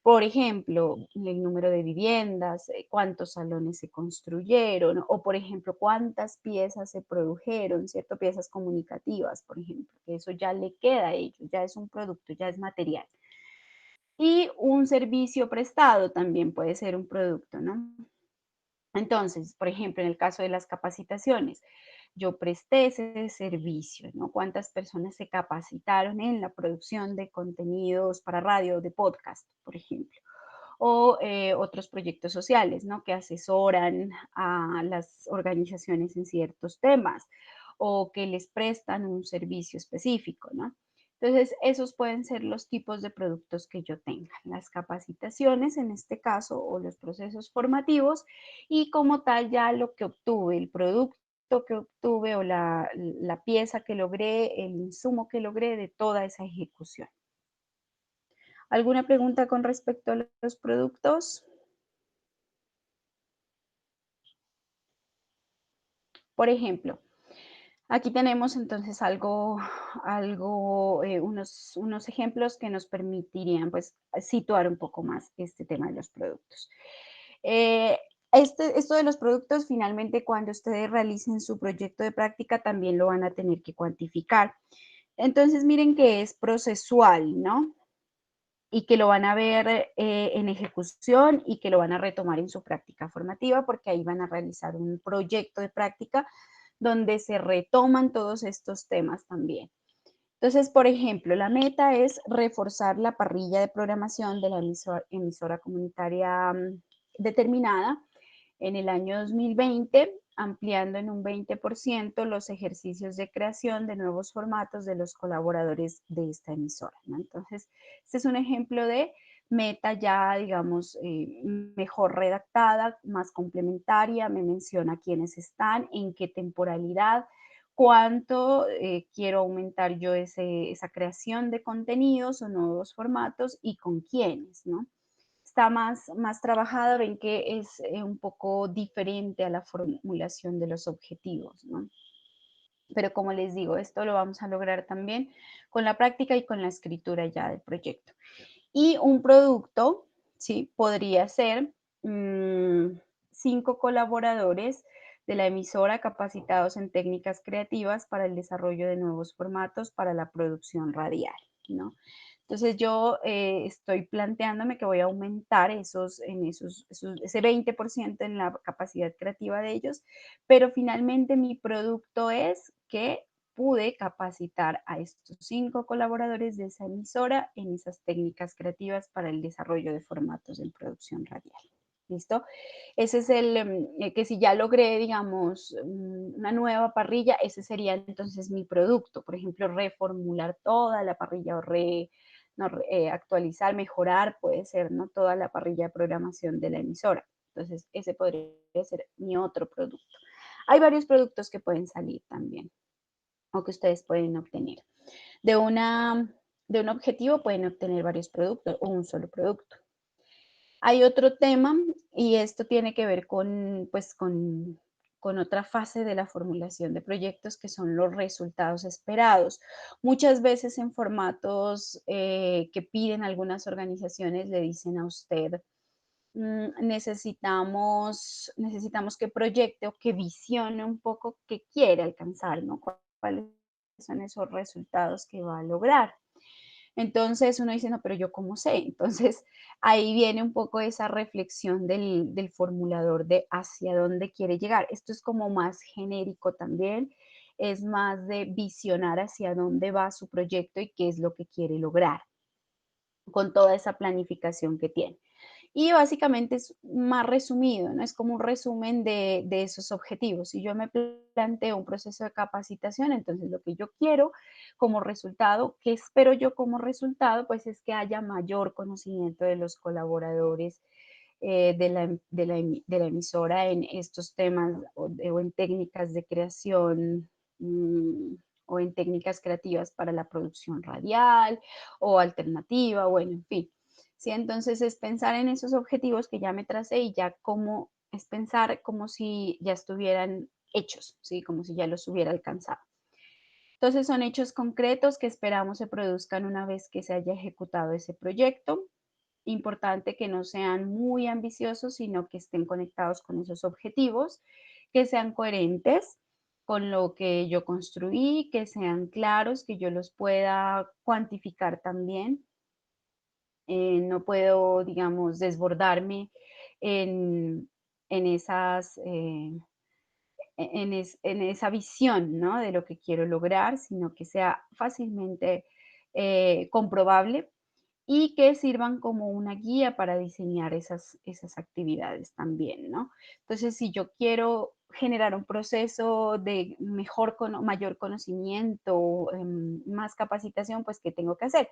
Por ejemplo, el número de viviendas, cuántos salones se construyeron, o por ejemplo, cuántas piezas se produjeron, ¿cierto? Piezas comunicativas, por ejemplo, que eso ya le queda a ellos, ya es un producto, ya es material. Y un servicio prestado también puede ser un producto, ¿no? Entonces, por ejemplo, en el caso de las capacitaciones, yo presté ese servicio, ¿no? ¿Cuántas personas se capacitaron en la producción de contenidos para radio, de podcast, por ejemplo? O otros proyectos sociales, ¿no? Que asesoran a las organizaciones en ciertos temas o que les prestan un servicio específico, ¿no? Entonces, esos pueden ser los tipos de productos que yo tenga, las capacitaciones en este caso o los procesos formativos, y como tal ya lo que obtuve, el producto que obtuve o la pieza que logré, el insumo que logré de toda esa ejecución. ¿Alguna pregunta con respecto a los productos? Por ejemplo, aquí tenemos entonces unos ejemplos que nos permitirían pues situar un poco más este tema de los productos. Esto de los productos, finalmente, cuando ustedes realicen su proyecto de práctica, también lo van a tener que cuantificar. Entonces, miren que es procesual, ¿no? Y que lo van a ver en ejecución y que lo van a retomar en su práctica formativa, porque ahí van a realizar un proyecto de práctica donde se retoman todos estos temas también. Entonces, por ejemplo, la meta es reforzar la parrilla de programación de la emisora comunitaria determinada en el año 2020, ampliando en un 20% los ejercicios de creación de nuevos formatos de los colaboradores de esta emisora, ¿no? Entonces, este es un ejemplo de meta ya, digamos, mejor redactada, más complementaria, me menciona quiénes están, en qué temporalidad, cuánto quiero aumentar yo esa creación de contenidos o nuevos formatos y con quiénes, ¿no? Está más trabajada, ven que es un poco diferente a la formulación de los objetivos, ¿no? Pero como les digo, esto lo vamos a lograr también con la práctica y con la escritura ya del proyecto. Y un producto, ¿sí? Podría ser 5 colaboradores de la emisora capacitados en técnicas creativas para el desarrollo de nuevos formatos para la producción radial, ¿no? Entonces yo estoy planteándome que voy a aumentar ese 20% en la capacidad creativa de ellos, pero finalmente mi producto es que pude capacitar a estos 5 colaboradores de esa emisora en esas técnicas creativas para el desarrollo de formatos en producción radial. ¿Listo? Ese es que si ya logré, digamos, una nueva parrilla, ese sería entonces mi producto. Por ejemplo, reformular toda la parrilla o actualizar, mejorar, puede ser, ¿no? Toda la parrilla de programación de la emisora. Entonces, ese podría ser mi otro producto. Hay varios productos que pueden salir también o que ustedes pueden obtener. De un objetivo pueden obtener varios productos o un solo producto. Hay otro tema y esto tiene que ver con otra fase de la formulación de proyectos que son los resultados esperados. Muchas veces en formatos que piden algunas organizaciones le dicen a usted, necesitamos que proyecte o que visione un poco qué quiere alcanzar, ¿no? ¿Cuáles son esos resultados que va a lograr? Entonces uno dice, no, pero yo cómo sé. Entonces ahí viene un poco esa reflexión del formulador de hacia dónde quiere llegar. Esto es como más genérico también, es más de visionar hacia dónde va su proyecto y qué es lo que quiere lograr con toda esa planificación que tiene. Y básicamente es más resumido, ¿no? Es como un resumen de esos objetivos. Si yo me planteo un proceso de capacitación, entonces lo que yo quiero como resultado, ¿qué espero yo como resultado? Pues es que haya mayor conocimiento de los colaboradores de la emisora en estos temas o en técnicas de creación o en técnicas creativas para la producción radial o alternativa, bueno, en fin. ¿Sí? Entonces es pensar en esos objetivos que ya me tracé y ya como es pensar como si ya estuvieran hechos, ¿sí? Como si ya los hubiera alcanzado. Entonces son hechos concretos que esperamos se produzcan una vez que se haya ejecutado ese proyecto. Importante que no sean muy ambiciosos, sino que estén conectados con esos objetivos, que sean coherentes con lo que yo construí, que sean claros, que yo los pueda cuantificar también. No puedo, digamos, desbordarme en, en esas, en esa visión, ¿no? De lo que quiero lograr, sino que sea fácilmente comprobable y que sirvan como una guía para diseñar esas actividades también, ¿no? Entonces, si yo quiero generar un proceso de mayor conocimiento, más capacitación, pues, ¿qué tengo que hacer?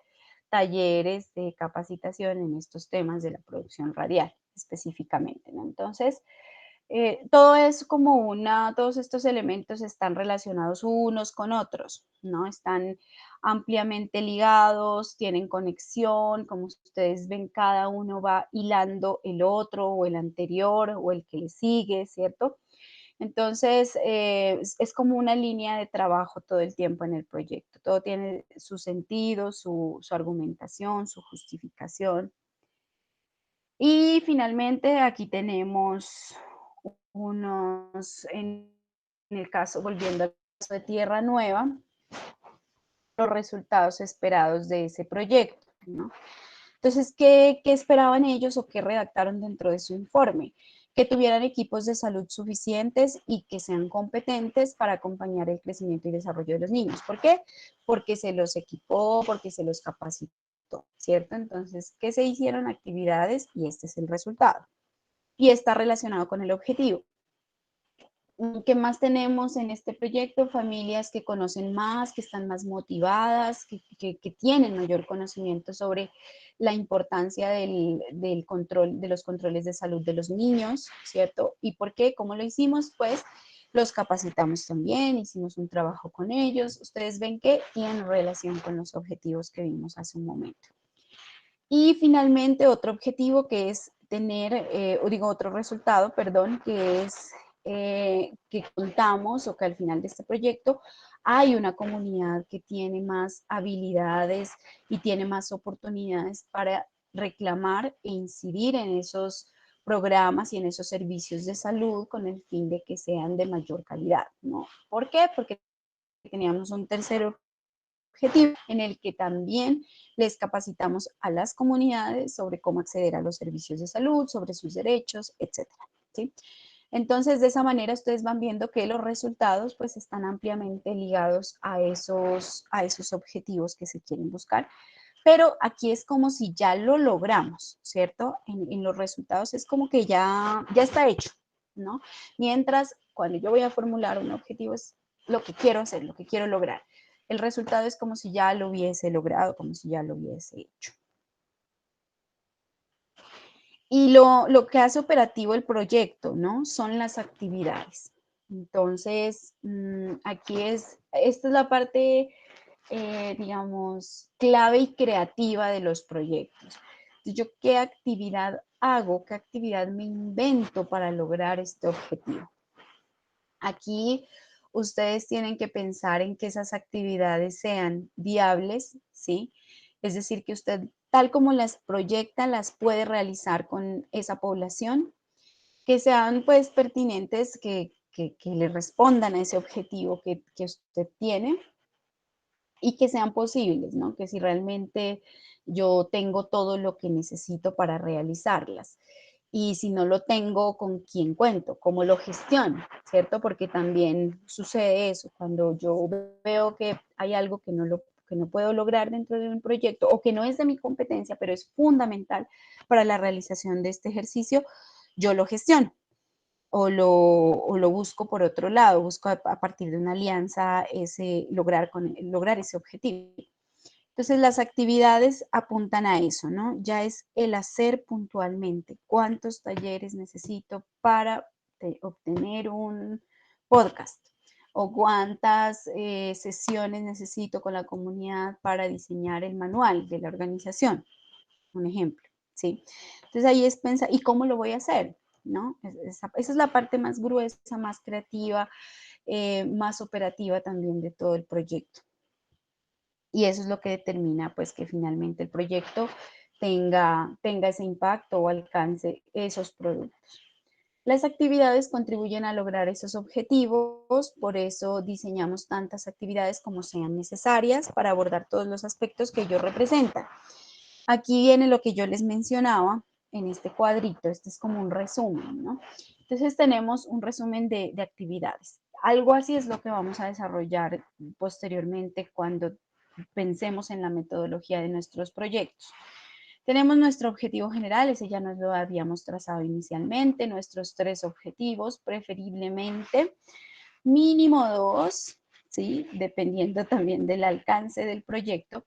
Talleres de capacitación en estos temas de la producción radial, específicamente, ¿no? Entonces, todos estos elementos están relacionados unos con otros, ¿no? Están ampliamente ligados, tienen conexión, como ustedes ven, cada uno va hilando el otro o el anterior o el que le sigue, ¿cierto? Entonces, es como una línea de trabajo todo el tiempo en el proyecto. Todo tiene su sentido, su argumentación, su justificación. Y finalmente aquí tenemos en el caso, volviendo al caso de Tierra Nueva, los resultados esperados de ese proyecto, ¿no? Entonces, ¿qué esperaban ellos o qué redactaron dentro de su informe? que tuvieran equipos de salud suficientes y que sean competentes para acompañar el crecimiento y desarrollo de los niños. ¿Por qué? Porque se los equipó, porque se los capacitó, ¿cierto? Entonces, ¿qué se hicieron? Actividades y este es el resultado. Y está relacionado con el objetivo. ¿Qué más tenemos en este proyecto? Familias que conocen más, que están más motivadas, que tienen mayor conocimiento sobre la importancia del control, de los controles de salud de los niños, ¿cierto? ¿Y por qué? ¿Cómo lo hicimos? Pues los capacitamos también, hicimos un trabajo con ellos. Ustedes ven que tienen relación con los objetivos que vimos hace un momento. Y finalmente otro objetivo que es tener, otro resultado, perdón, que es que contamos o que al final de este proyecto hay una comunidad que tiene más habilidades y tiene más oportunidades para reclamar e incidir en esos programas y en esos servicios de salud con el fin de que sean de mayor calidad, ¿no? ¿Por qué? Porque teníamos un tercer objetivo en el que también les capacitamos a las comunidades sobre cómo acceder a los servicios de salud, sobre sus derechos, etcétera, ¿sí? Entonces, de esa manera ustedes van viendo que los resultados pues están ampliamente ligados a esos objetivos que se quieren buscar. Pero aquí es como si ya lo logramos, ¿cierto? En los resultados es como que ya está hecho, ¿no? Mientras, cuando yo voy a formular un objetivo es lo que quiero hacer, lo que quiero lograr. El resultado es como si ya lo hubiese logrado, como si ya lo hubiese hecho. Y lo que hace operativo el proyecto, ¿no? Son las actividades. Entonces, aquí esta es la parte, digamos, clave y creativa de los proyectos. Yo, ¿qué actividad hago? ¿Qué actividad me invento para lograr este objetivo? Aquí ustedes tienen que pensar en que esas actividades sean viables, ¿sí? Es decir, que usted, tal como las proyecta, las puede realizar con esa población, que sean pues pertinentes, que le respondan a ese objetivo que usted tiene y que sean posibles, ¿no? Que si realmente yo tengo todo lo que necesito para realizarlas. Y si no lo tengo, ¿con quién cuento? ¿Cómo lo gestiono? ¿Cierto? Porque también sucede eso, cuando yo veo que hay algo que no puedo lograr dentro de un proyecto o que no es de mi competencia, pero es fundamental para la realización de este ejercicio, yo lo gestiono o lo busco por otro lado, busco a partir de una alianza lograr ese objetivo. Entonces, las actividades apuntan a eso, ¿no? Ya es el hacer puntualmente. ¿Cuántos talleres necesito para obtener un podcast? ¿O cuántas sesiones necesito con la comunidad para diseñar el manual de la organización? Un ejemplo, ¿sí? Entonces, ahí es pensar, ¿y cómo lo voy a hacer? ¿No? Esa es la parte más gruesa, más creativa, más operativa también de todo el proyecto. Y eso es lo que determina pues que finalmente el proyecto tenga ese impacto o alcance esos productos. Las actividades contribuyen a lograr esos objetivos, por eso diseñamos tantas actividades como sean necesarias para abordar todos los aspectos que ellos representan. Aquí viene lo que yo les mencionaba en este cuadrito, este es como un resumen, ¿no? Entonces tenemos un resumen de actividades. Algo así es lo que vamos a desarrollar posteriormente cuando pensemos en la metodología de nuestros proyectos. Tenemos nuestro objetivo general, ese ya nos lo habíamos trazado inicialmente, nuestros 3 objetivos, preferiblemente mínimo 2, ¿sí? Dependiendo también del alcance del proyecto.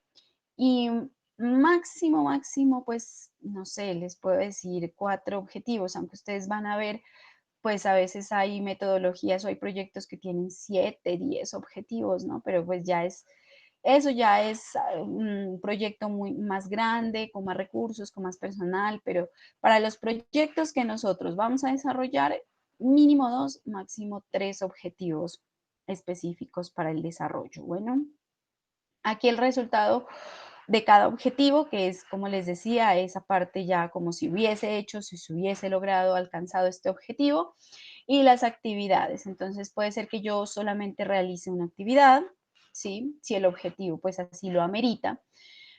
Y máximo, pues, no sé, les puedo decir 4 objetivos, aunque ustedes van a ver, pues a veces hay metodologías o hay proyectos que tienen 7, 10 objetivos, ¿no? Pero pues eso ya es un proyecto muy más grande, con más recursos, con más personal, pero para los proyectos que nosotros vamos a desarrollar, mínimo 2, máximo 3 objetivos específicos para el desarrollo. Bueno, aquí el resultado de cada objetivo, que es, como les decía, esa parte ya como si hubiese hecho, si se hubiese logrado, alcanzado este objetivo, y las actividades. Entonces puede ser que yo solamente realice una actividad, ¿sí? Si el objetivo pues así lo amerita,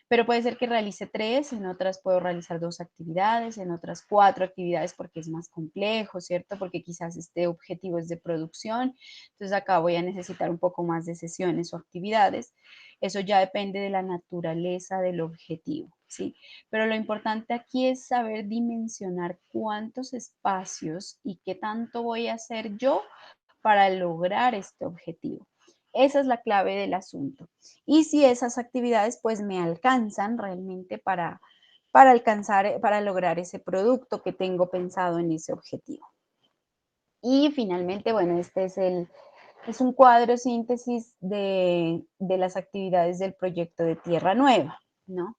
pero puede ser que realice 3, en otras puedo realizar 2 actividades, en otras 4 actividades porque es más complejo, ¿cierto? Porque quizás este objetivo es de producción, entonces acá voy a necesitar un poco más de sesiones o actividades. Eso ya depende de la naturaleza del objetivo, ¿sí? Pero lo importante aquí es saber dimensionar cuántos espacios y qué tanto voy a hacer yo para lograr este objetivo. Esa es la clave del asunto. Y si esas actividades pues me alcanzan realmente para lograr ese producto que tengo pensado en ese objetivo. Y finalmente, bueno, este es un cuadro síntesis de las actividades del proyecto de Tierra Nueva, ¿no?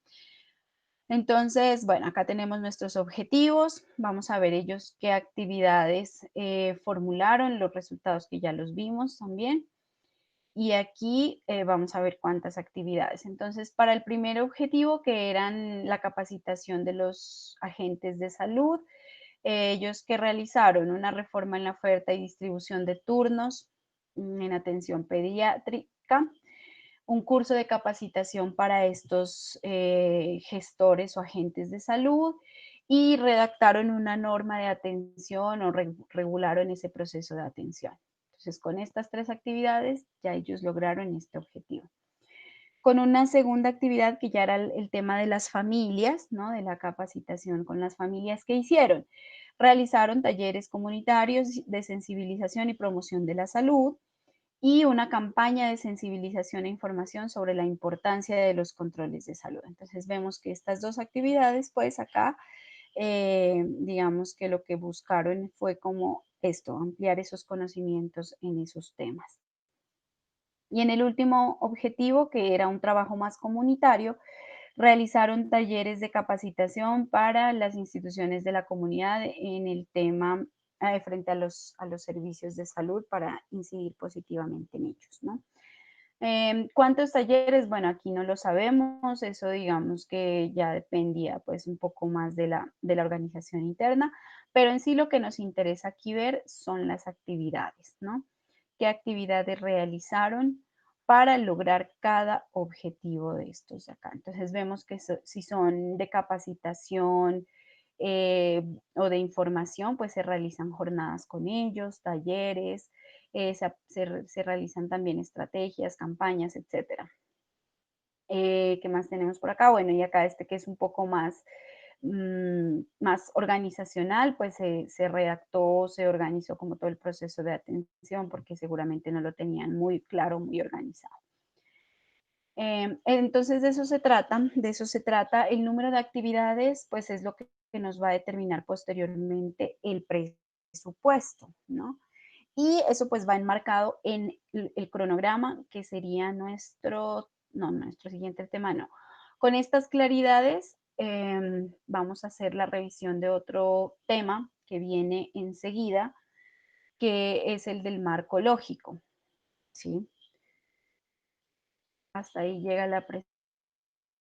Entonces, bueno, acá tenemos nuestros objetivos. Vamos a ver ellos qué actividades formularon, los resultados que ya los vimos también. Y aquí vamos a ver cuántas actividades. Entonces, para el primer objetivo, que eran la capacitación de los agentes de salud, ellos que realizaron una reforma en la oferta y distribución de turnos en atención pediátrica, un curso de capacitación para estos gestores o agentes de salud y redactaron una norma de atención o regularon ese proceso de atención. Entonces, con estas 3 actividades ya ellos lograron este objetivo. Con una segunda actividad que ya era el tema de las familias, ¿no? De la capacitación con las familias que hicieron. Realizaron talleres comunitarios de sensibilización y promoción de la salud y una campaña de sensibilización e información sobre la importancia de los controles de salud. Entonces vemos que estas 2 actividades, pues acá, digamos que lo que buscaron fue como esto, ampliar esos conocimientos en esos temas. Y en el último objetivo, que era un trabajo más comunitario, realizaron talleres de capacitación para las instituciones de la comunidad en el tema frente a los servicios de salud para incidir positivamente en ellos, ¿no? ¿Cuántos talleres? Bueno, aquí no lo sabemos, eso digamos que ya dependía pues un poco más de la organización interna, pero en sí lo que nos interesa aquí ver son las actividades, ¿no? ¿Qué actividades realizaron para lograr cada objetivo de estos de acá? Entonces vemos que si son de capacitación o de información, pues se realizan jornadas con ellos, talleres, se realizan también estrategias, campañas, etcétera. ¿Qué más tenemos por acá? Bueno, y acá este que es un poco más, más organizacional, pues se redactó, se organizó como todo el proceso de atención, porque seguramente no lo tenían muy claro, muy organizado. Entonces de eso se trata. El número de actividades, pues es lo que nos va a determinar posteriormente el presupuesto, ¿no? Y eso pues va enmarcado en el cronograma que sería nuestro siguiente tema, no. Con estas claridades vamos a hacer la revisión de otro tema que viene enseguida, que es el del marco lógico, ¿sí? Hasta ahí llega la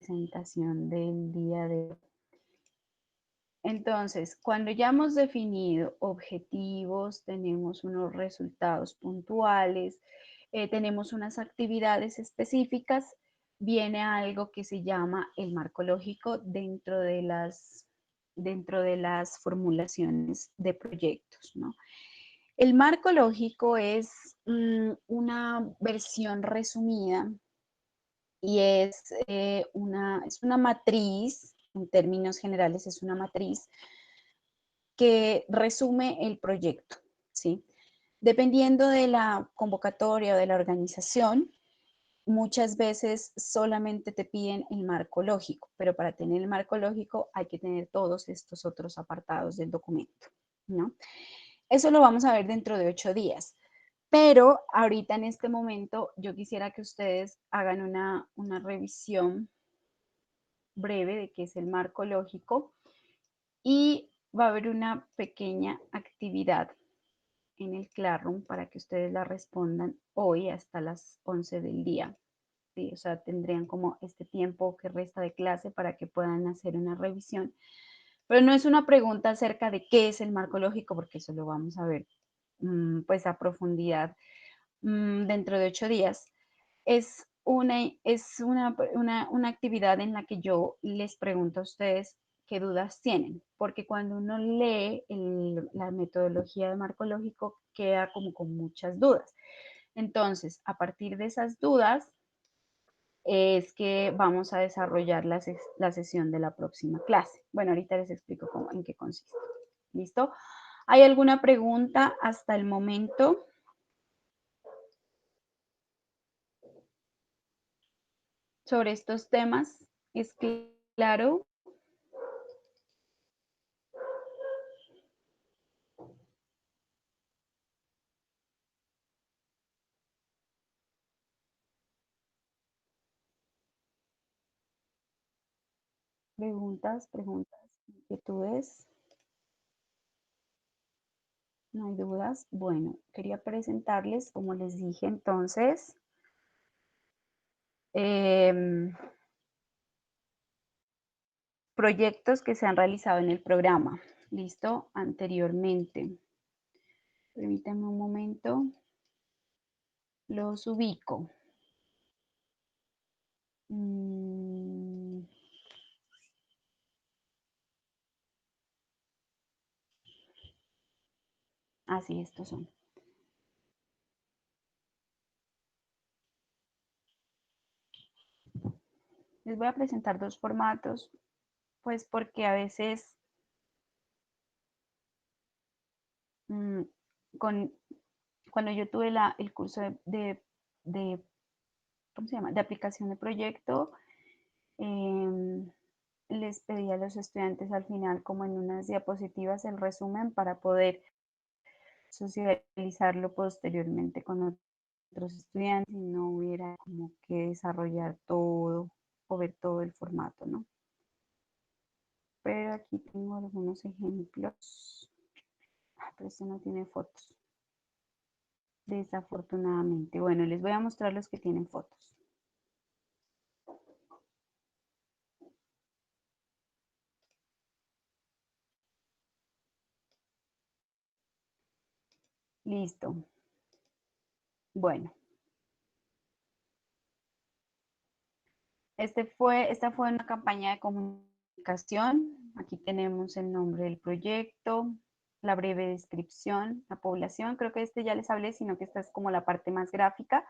presentación del día de hoy. Entonces, cuando ya hemos definido objetivos, tenemos unos resultados puntuales, tenemos unas actividades específicas, viene algo que se llama el marco lógico dentro de las formulaciones de proyectos, ¿no? El marco lógico es una versión resumida y es una matriz, en términos generales es una matriz que resume el proyecto, ¿sí? Dependiendo de la convocatoria o de la organización, muchas veces solamente te piden el marco lógico, pero para tener el marco lógico hay que tener todos estos otros apartados del documento, ¿no? Eso lo vamos a ver dentro de 8 días. Pero ahorita en este momento yo quisiera que ustedes hagan una revisión breve de qué es el marco lógico y va a haber una pequeña actividad en el Classroom para que ustedes la respondan hoy hasta las 11 del día. ¿Sí? O sea, tendrían como este tiempo que resta de clase para que puedan hacer una revisión. Pero no es una pregunta acerca de qué es el marco lógico, porque eso lo vamos a ver pues a profundidad dentro de 8 días. Es una actividad en la que yo les pregunto a ustedes qué dudas tienen, porque cuando uno lee la metodología de marco lógico queda como con muchas dudas. Entonces, a partir de esas dudas es que vamos a desarrollar la sesión de la próxima clase. Bueno, ahorita les explico en qué consiste. ¿Listo? ¿Hay alguna pregunta hasta el momento? Sobre estos temas, ¿es claro? Preguntas, inquietudes. No hay dudas. Bueno, quería presentarles, como les dije entonces, proyectos que se han realizado en el programa. ¿Listo? Anteriormente. Permítanme un momento. Los ubico. Así, estos son. Les voy a presentar dos formatos, pues porque a veces cuando yo tuve el curso ¿cómo se llama? De aplicación de proyecto, les pedí a los estudiantes al final, como en unas diapositivas, el resumen para poder socializarlo posteriormente con otros estudiantes y no hubiera como que desarrollar todo o ver todo el formato, ¿no? Pero aquí tengo algunos ejemplos. Pero este no tiene fotos. Desafortunadamente. Bueno, les voy a mostrar los que tienen fotos. Listo. Bueno. Esta fue una campaña de comunicación. Aquí tenemos el nombre del proyecto, la breve descripción, la población. Creo que ya les hablé, sino que esta es como la parte más gráfica.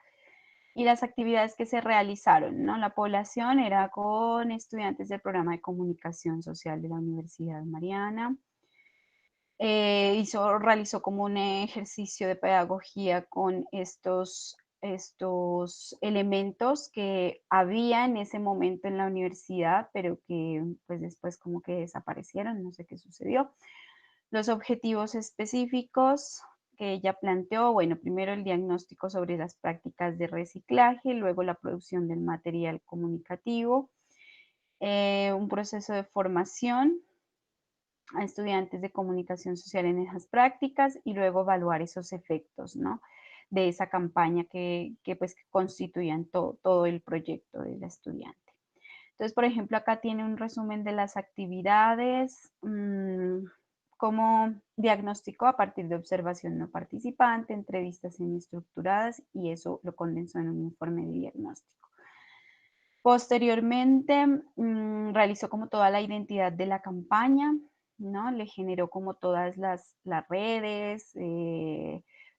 Y las actividades que se realizaron, ¿no? La población era con estudiantes del programa de comunicación social de la Universidad Mariana. Realizó como un ejercicio de pedagogía con estos elementos que había en ese momento en la universidad, pero que pues después como que desaparecieron, no sé qué sucedió. Los objetivos específicos que ella planteó, bueno, primero el diagnóstico sobre las prácticas de reciclaje, luego la producción del material comunicativo, un proceso de formación a estudiantes de comunicación social en esas prácticas y luego evaluar esos efectos, ¿no? De esa campaña pues que constituían todo el proyecto de la estudiante. Entonces, por ejemplo, acá tiene un resumen de las actividades, cómo diagnosticó a partir de observación no participante, entrevistas semiestructuradas y eso lo condensó en un informe de diagnóstico. Posteriormente, realizó como toda la identidad de la campaña, ¿no? Le generó como todas las redes,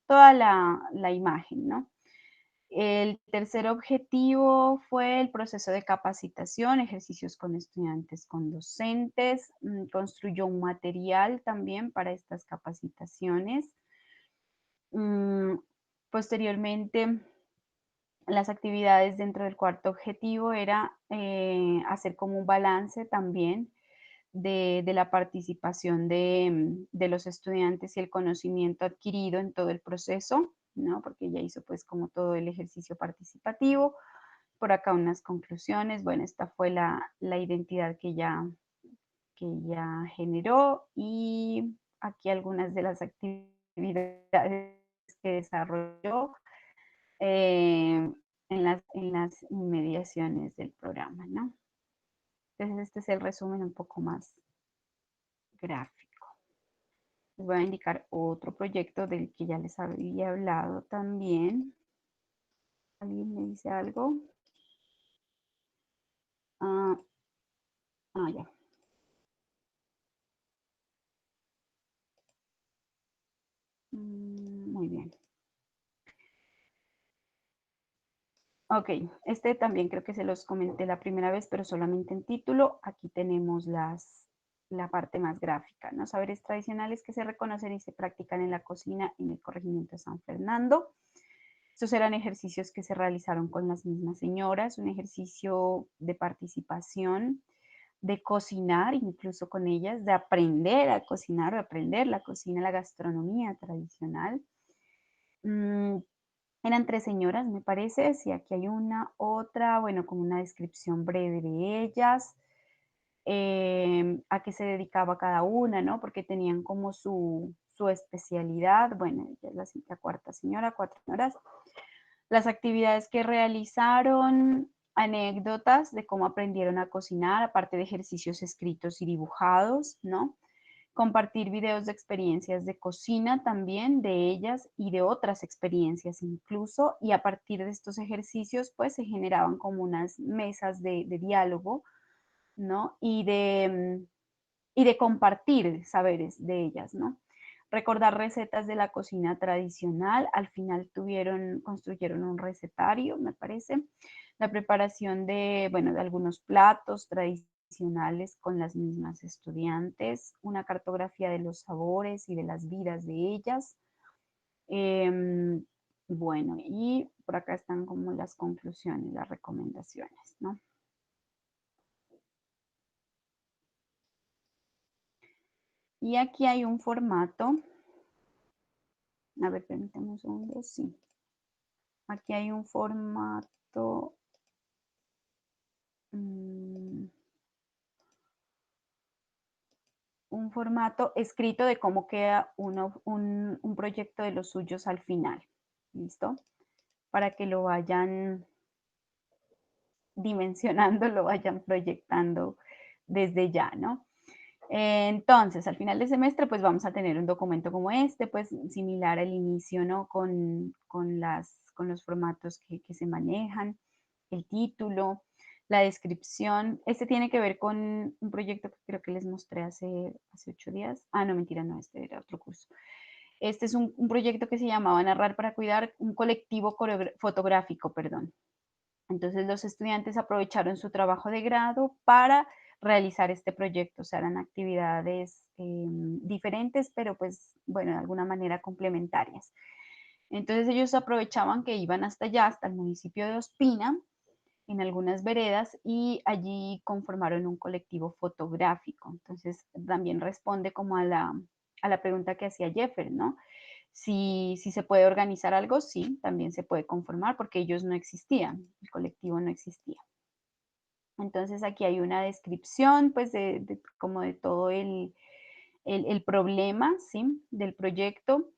toda la imagen, ¿no? El tercer objetivo fue el proceso de capacitación, ejercicios con estudiantes, con docentes, construyó un material también para estas capacitaciones. Posteriormente, las actividades dentro del cuarto objetivo era hacer como un balance también de la participación de los estudiantes y el conocimiento adquirido en todo el proceso, ¿no? Porque ella hizo pues como todo el ejercicio participativo. Por acá unas conclusiones. Bueno, esta fue la identidad que ella generó y aquí algunas de las actividades que desarrolló en las inmediaciones del programa, ¿no? Entonces este es el resumen un poco más gráfico. Les voy a indicar otro proyecto del que ya les había hablado también. ¿Alguien me dice algo? Ya. Muy bien. Ok, este también creo que se los comenté la primera vez, pero solamente en título. Aquí tenemos la parte más gráfica, ¿no? Saberes tradicionales que se reconocen y se practican en la cocina en el corregimiento de San Fernando. Estos eran ejercicios que se realizaron con las mismas señoras, un ejercicio de participación, de cocinar incluso con ellas, de aprender a cocinar o aprender la cocina, la gastronomía tradicional. Eran 3 señoras, me parece. Sí, aquí hay una, otra, bueno, como una descripción breve de ellas, a qué se dedicaba cada una, ¿no? Porque tenían como su especialidad. Bueno, ella es la cuarta señora, 4 señoras. Las actividades que realizaron, anécdotas de cómo aprendieron a cocinar, aparte de ejercicios escritos y dibujados, ¿no? Compartir videos de experiencias de cocina también de ellas y de otras experiencias incluso, y a partir de estos ejercicios pues se generaban como unas mesas de diálogo, ¿no? Y de compartir saberes de ellas, ¿no? Recordar recetas de la cocina tradicional, al final construyeron un recetario, me parece, la preparación de, bueno, de algunos platos tradicionales con las mismas estudiantes, una cartografía de los sabores y de las vidas de ellas. Bueno, y por acá están como las conclusiones, las recomendaciones, ¿no? Y aquí hay un formato. A ver, permítame un segundo, sí. Aquí hay un formato. Un formato escrito de cómo queda un proyecto de los suyos al final. ¿Listo? Para que lo vayan dimensionando, lo vayan proyectando desde ya, ¿no? Entonces, al final del semestre, pues vamos a tener un documento como este, pues similar al inicio, ¿no? Con los formatos que se manejan, el título, la descripción. Este tiene que ver con un proyecto que creo que les mostré hace 8 días. Ah, no, mentira, no, este era otro curso. Este es un proyecto que se llamaba Narrar para Cuidar, un colectivo fotográfico, perdón. Entonces los estudiantes aprovecharon su trabajo de grado para realizar este proyecto, o sea, eran actividades diferentes, pero pues, bueno, de alguna manera complementarias. Entonces ellos aprovechaban que iban hasta allá, hasta el municipio de Ospina, en algunas veredas, y allí conformaron un colectivo fotográfico. Entonces también responde como a la pregunta que hacía Jeffer, ¿no? Si se puede organizar algo, sí, también se puede conformar porque ellos no existían, el colectivo no existía. Entonces aquí hay una descripción pues como de todo el problema, ¿sí? Del proyecto,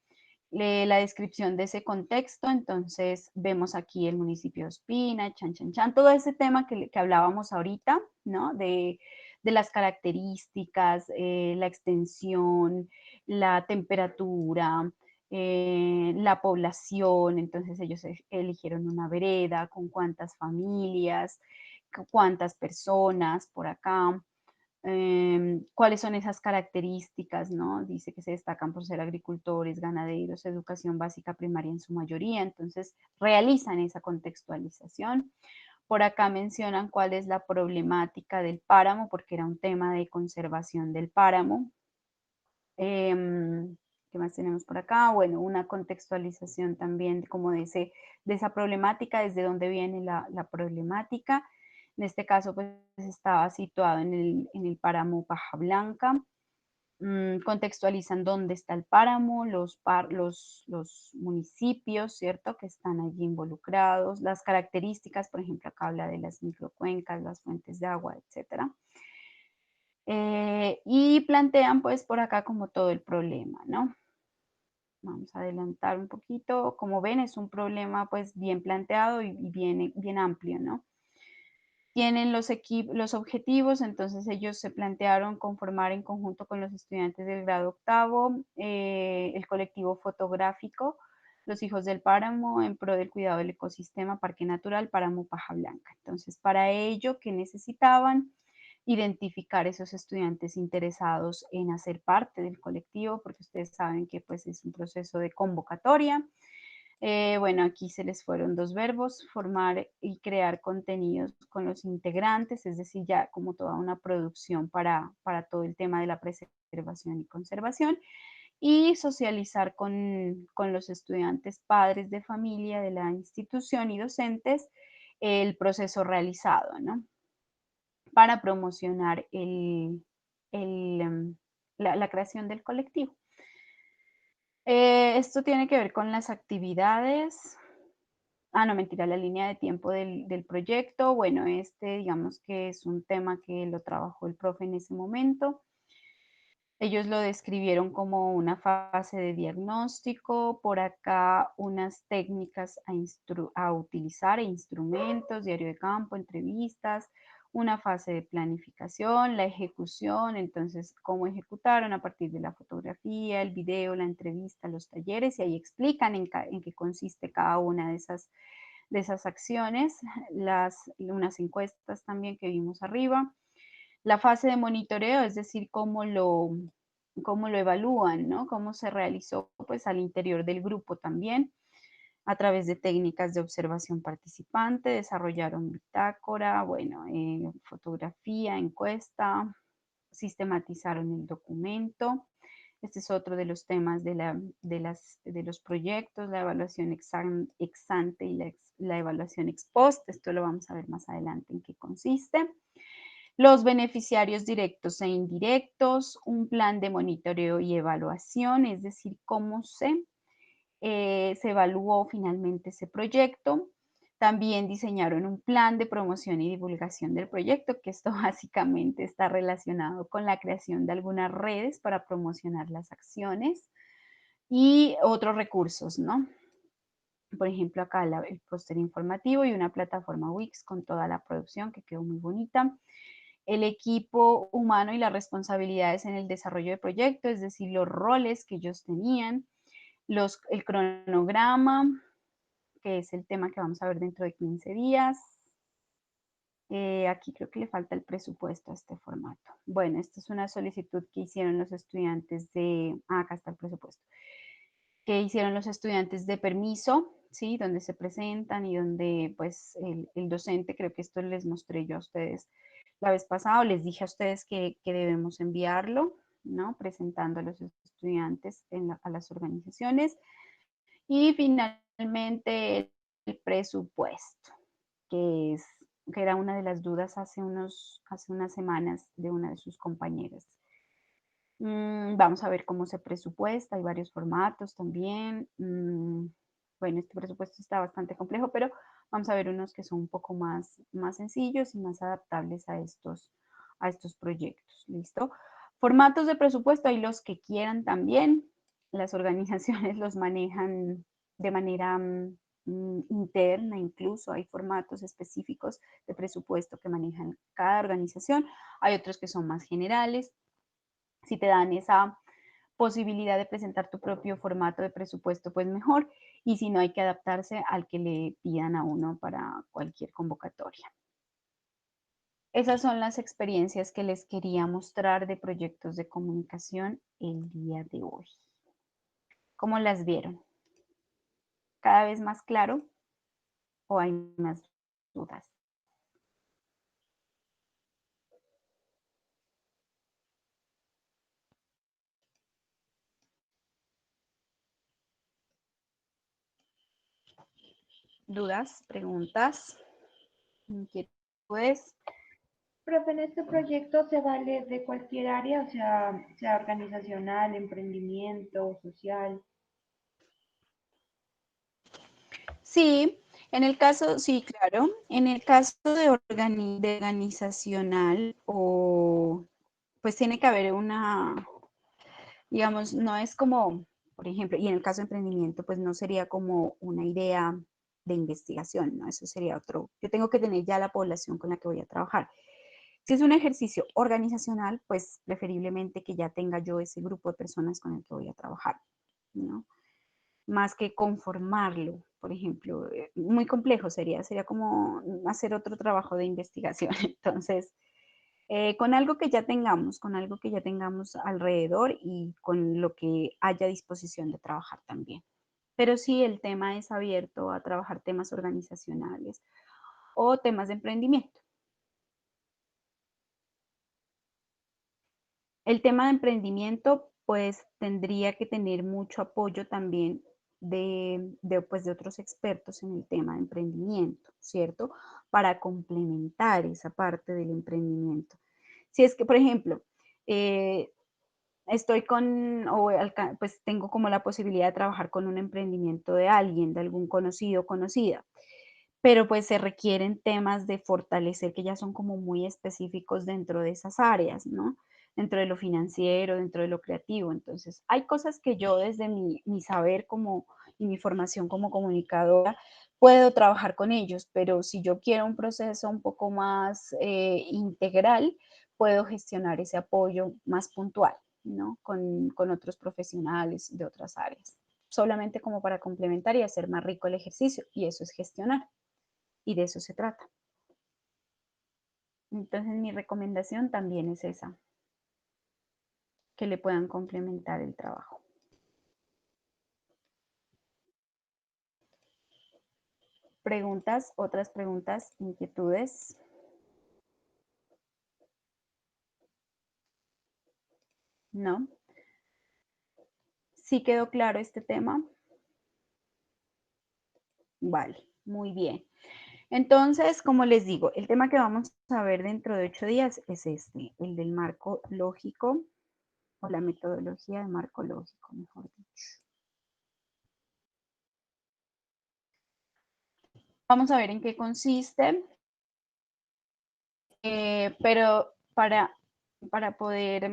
la descripción de ese contexto. Entonces vemos aquí el municipio de Ospina, Chan Chan Chan, todo ese tema que hablábamos ahorita, ¿no? De las características, la extensión, la temperatura, la población. Entonces ellos eligieron una vereda, con cuántas familias, cuántas personas por acá, cuáles son esas características, ¿no? Dice que se destacan por ser agricultores, ganaderos, educación básica primaria en su mayoría. Entonces realizan esa contextualización. Por acá mencionan cuál es la problemática del páramo, porque era un tema de conservación del páramo. ¿Qué más tenemos por acá? Bueno, una contextualización también como de esa problemática, desde dónde viene la problemática. En este caso, pues estaba situado en el páramo Paja Blanca. Contextualizan dónde está el páramo, los municipios, ¿cierto?, que están allí involucrados, las características, por ejemplo, acá habla de las microcuencas, las fuentes de agua, etcétera. Y plantean pues por acá como todo el problema, ¿no? Vamos a adelantar un poquito. Como ven, es un problema pues bien planteado y bien amplio, ¿no? Tienen los objetivos. Entonces ellos se plantearon conformar en conjunto con los estudiantes del grado octavo el colectivo fotográfico Los Hijos del Páramo en pro del cuidado del ecosistema Parque Natural Páramo Paja Blanca. Entonces, para ello, ¿qué necesitaban? Identificar esos estudiantes interesados en hacer parte del colectivo, porque ustedes saben que pues es un proceso de convocatoria. Bueno, aquí se les fueron dos verbos, formar y crear contenidos con los integrantes, es decir, ya como toda una producción para todo el tema de la preservación y conservación, y socializar con los estudiantes, padres de familia de la institución y docentes el proceso realizado, ¿no? Para promocionar la creación del colectivo. Esto tiene que ver con las actividades. No, mentira, la línea de tiempo del proyecto. Bueno, digamos que es un tema que lo trabajó el profe en ese momento. Ellos lo describieron como una fase de diagnóstico, por acá unas técnicas a utilizar e instrumentos, diario de campo, entrevistas, una fase de planificación, la ejecución, entonces cómo ejecutaron a partir de la fotografía, el video, la entrevista, los talleres, y ahí explican en qué consiste cada una de esas acciones, unas encuestas también que vimos arriba. La fase de monitoreo, es decir, cómo lo evalúan, ¿no? Cómo se realizó pues al interior del grupo también, a través de técnicas de observación participante, desarrollaron bitácora, bueno, fotografía, encuesta, sistematizaron el documento. Este es otro de los temas de los proyectos, la evaluación ex ante y la evaluación ex post. Esto lo vamos a ver más adelante en qué consiste. Los beneficiarios directos e indirectos, un plan de monitoreo y evaluación, es decir, cómo se evaluó finalmente ese proyecto. También diseñaron un plan de promoción y divulgación del proyecto, que esto básicamente está relacionado con la creación de algunas redes para promocionar las acciones y otros recursos, ¿no? Por ejemplo, acá el póster informativo y una plataforma Wix con toda la producción que quedó muy bonita. El equipo humano y las responsabilidades en el desarrollo del proyecto, es decir, los roles que ellos tenían, el cronograma, que es el tema que vamos a ver dentro de 15 días. Aquí creo que le falta el presupuesto a este formato. Bueno, esta es una solicitud que hicieron los estudiantes acá está el presupuesto. Que hicieron los estudiantes de permiso, ¿sí? Donde se presentan y donde pues el docente, creo que esto les mostré yo a ustedes la vez pasada, les dije a ustedes que debemos enviarlo, ¿no? Presentando a los estudiantes a las organizaciones. Y finalmente el presupuesto, que era una de las dudas hace unas semanas de una de sus compañeras. Vamos a ver cómo se presupuesta, hay varios formatos también. Bueno, este presupuesto está bastante complejo, pero vamos a ver unos que son un poco más sencillos y más adaptables a estos proyectos. ¿Listo? Formatos de presupuesto, hay los que quieran también. Las organizaciones los manejan de manera interna, incluso hay formatos específicos de presupuesto que manejan cada organización. Hay otros que son más generales. Si te dan esa posibilidad de presentar tu propio formato de presupuesto, pues mejor. Y si no, hay que adaptarse al que le pidan a uno para cualquier convocatoria. Esas son las experiencias que les quería mostrar de proyectos de comunicación el día de hoy. ¿Cómo las vieron? ¿Cada vez más claro o hay más dudas? ¿Dudas? ¿Preguntas? ¿Inquietudes? Profe, en este proyecto se vale de cualquier área, o sea organizacional, emprendimiento, social. Sí, en el caso, sí, claro. En el caso de organizacional, pues tiene que haber digamos, no es como, por ejemplo, y en el caso de emprendimiento, pues no sería como una idea de investigación, ¿no? Eso sería otro. Yo tengo que tener ya la población con la que voy a trabajar. Si es un ejercicio organizacional, pues preferiblemente que ya tenga yo ese grupo de personas con el que voy a trabajar, ¿no? más que conformarlo, por ejemplo. Muy complejo sería como hacer otro trabajo de investigación. Entonces, con algo que ya tengamos alrededor y con lo que haya disposición de trabajar también. Pero sí, el tema es abierto a trabajar temas organizacionales o temas de emprendimiento. El tema de emprendimiento, pues tendría que tener mucho apoyo también pues, de otros expertos en el tema de emprendimiento, ¿cierto? Para complementar esa parte del emprendimiento. Si es que, por ejemplo, pues tengo como la posibilidad de trabajar con un emprendimiento de alguien, de algún conocido o conocida, pero pues se requieren temas de fortalecer que ya son como muy específicos dentro de esas áreas, ¿no? Dentro de lo financiero, dentro de lo creativo. Entonces, hay cosas que yo desde mi saber y mi formación como comunicadora puedo trabajar con ellos, pero si yo quiero un proceso un poco más integral, puedo gestionar ese apoyo más puntual, ¿no? Con otros profesionales de otras áreas, solamente como para complementar y hacer más rico el ejercicio, y eso es gestionar. Y de eso se trata. Entonces mi recomendación también es esa, que le puedan complementar el trabajo. ¿Preguntas? ¿Otras preguntas? ¿Inquietudes? ¿No? ¿Sí quedó claro este tema? Vale, muy bien. Entonces, como les digo, el tema que vamos a ver dentro de 8 días es este, el del marco lógico, o la metodología de marco lógico, mejor dicho. Vamos a ver en qué consiste, pero para poder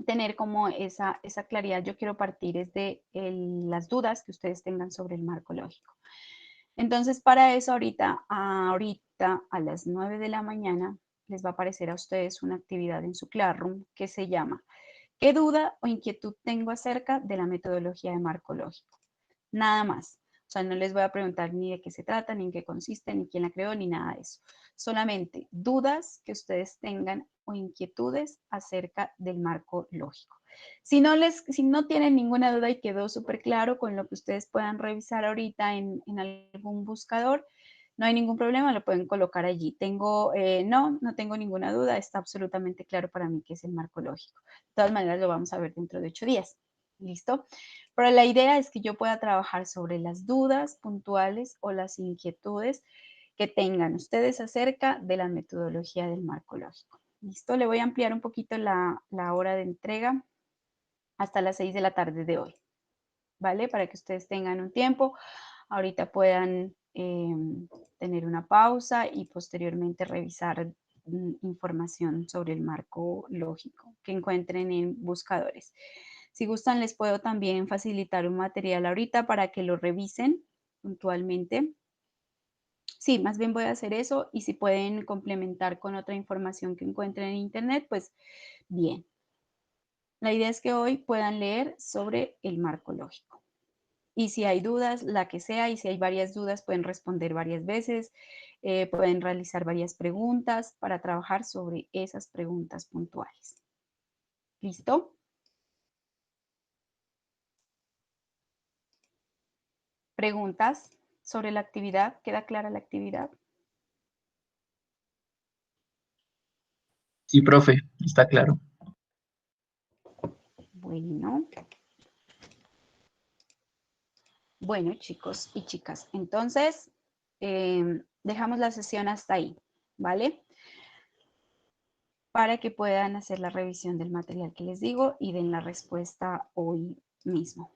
tener como esa claridad, yo quiero partir desde las dudas que ustedes tengan sobre el marco lógico. Entonces, para eso ahorita a las 9 de la mañana les va a aparecer a ustedes una actividad en su Classroom que se llama ¿qué duda o inquietud tengo acerca de la metodología de marco lógico? Nada más. O sea, no les voy a preguntar ni de qué se trata, ni en qué consiste, ni quién la creó, ni nada de eso. Solamente dudas que ustedes tengan o inquietudes acerca del marco lógico. Si no tienen ninguna duda y quedó súper claro con lo que ustedes puedan revisar ahorita en algún buscador, no hay ningún problema, lo pueden colocar allí. No tengo ninguna duda, está absolutamente claro para mí qué es el marco lógico. De todas maneras, lo vamos a ver dentro de 8 días. ¿Listo? Pero la idea es que yo pueda trabajar sobre las dudas puntuales o las inquietudes que tengan ustedes acerca de la metodología del marco lógico. ¿Listo? Le voy a ampliar un poquito la hora de entrega hasta las 6 de la tarde de hoy, ¿vale? Para que ustedes tengan un tiempo, ahorita puedan tener una pausa y posteriormente revisar información sobre el marco lógico que encuentren en buscadores. Si gustan, les puedo también facilitar un material ahorita para que lo revisen puntualmente. Sí, más bien voy a hacer eso y si pueden complementar con otra información que encuentren en internet, pues bien. La idea es que hoy puedan leer sobre el marco lógico. Y si hay dudas, la que sea, y si hay varias dudas, pueden responder varias veces, pueden realizar varias preguntas para trabajar sobre esas preguntas puntuales. ¿Listo? ¿Preguntas sobre la actividad? ¿Queda clara la actividad? Sí, profe, está claro. Bueno, chicos y chicas, entonces dejamos la sesión hasta ahí, ¿vale? Para que puedan hacer la revisión del material que les digo y den la respuesta hoy mismo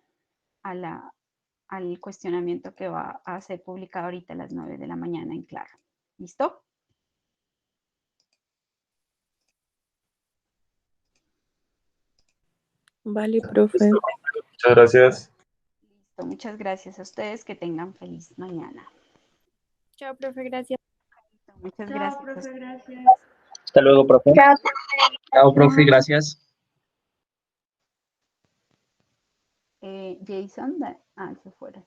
al cuestionamiento que va a ser publicado ahorita a las 9 de la mañana en Claro. ¿Listo? Vale, profe. Muchas gracias. Listo, muchas gracias a ustedes, que tengan feliz mañana. Chao, profe, gracias. Muchas Chao, gracias. profe, gracias. Hasta luego, profe. Chao, profe, gracias. Jason, se fueron.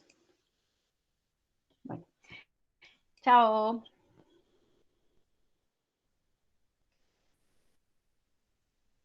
Bueno, chao.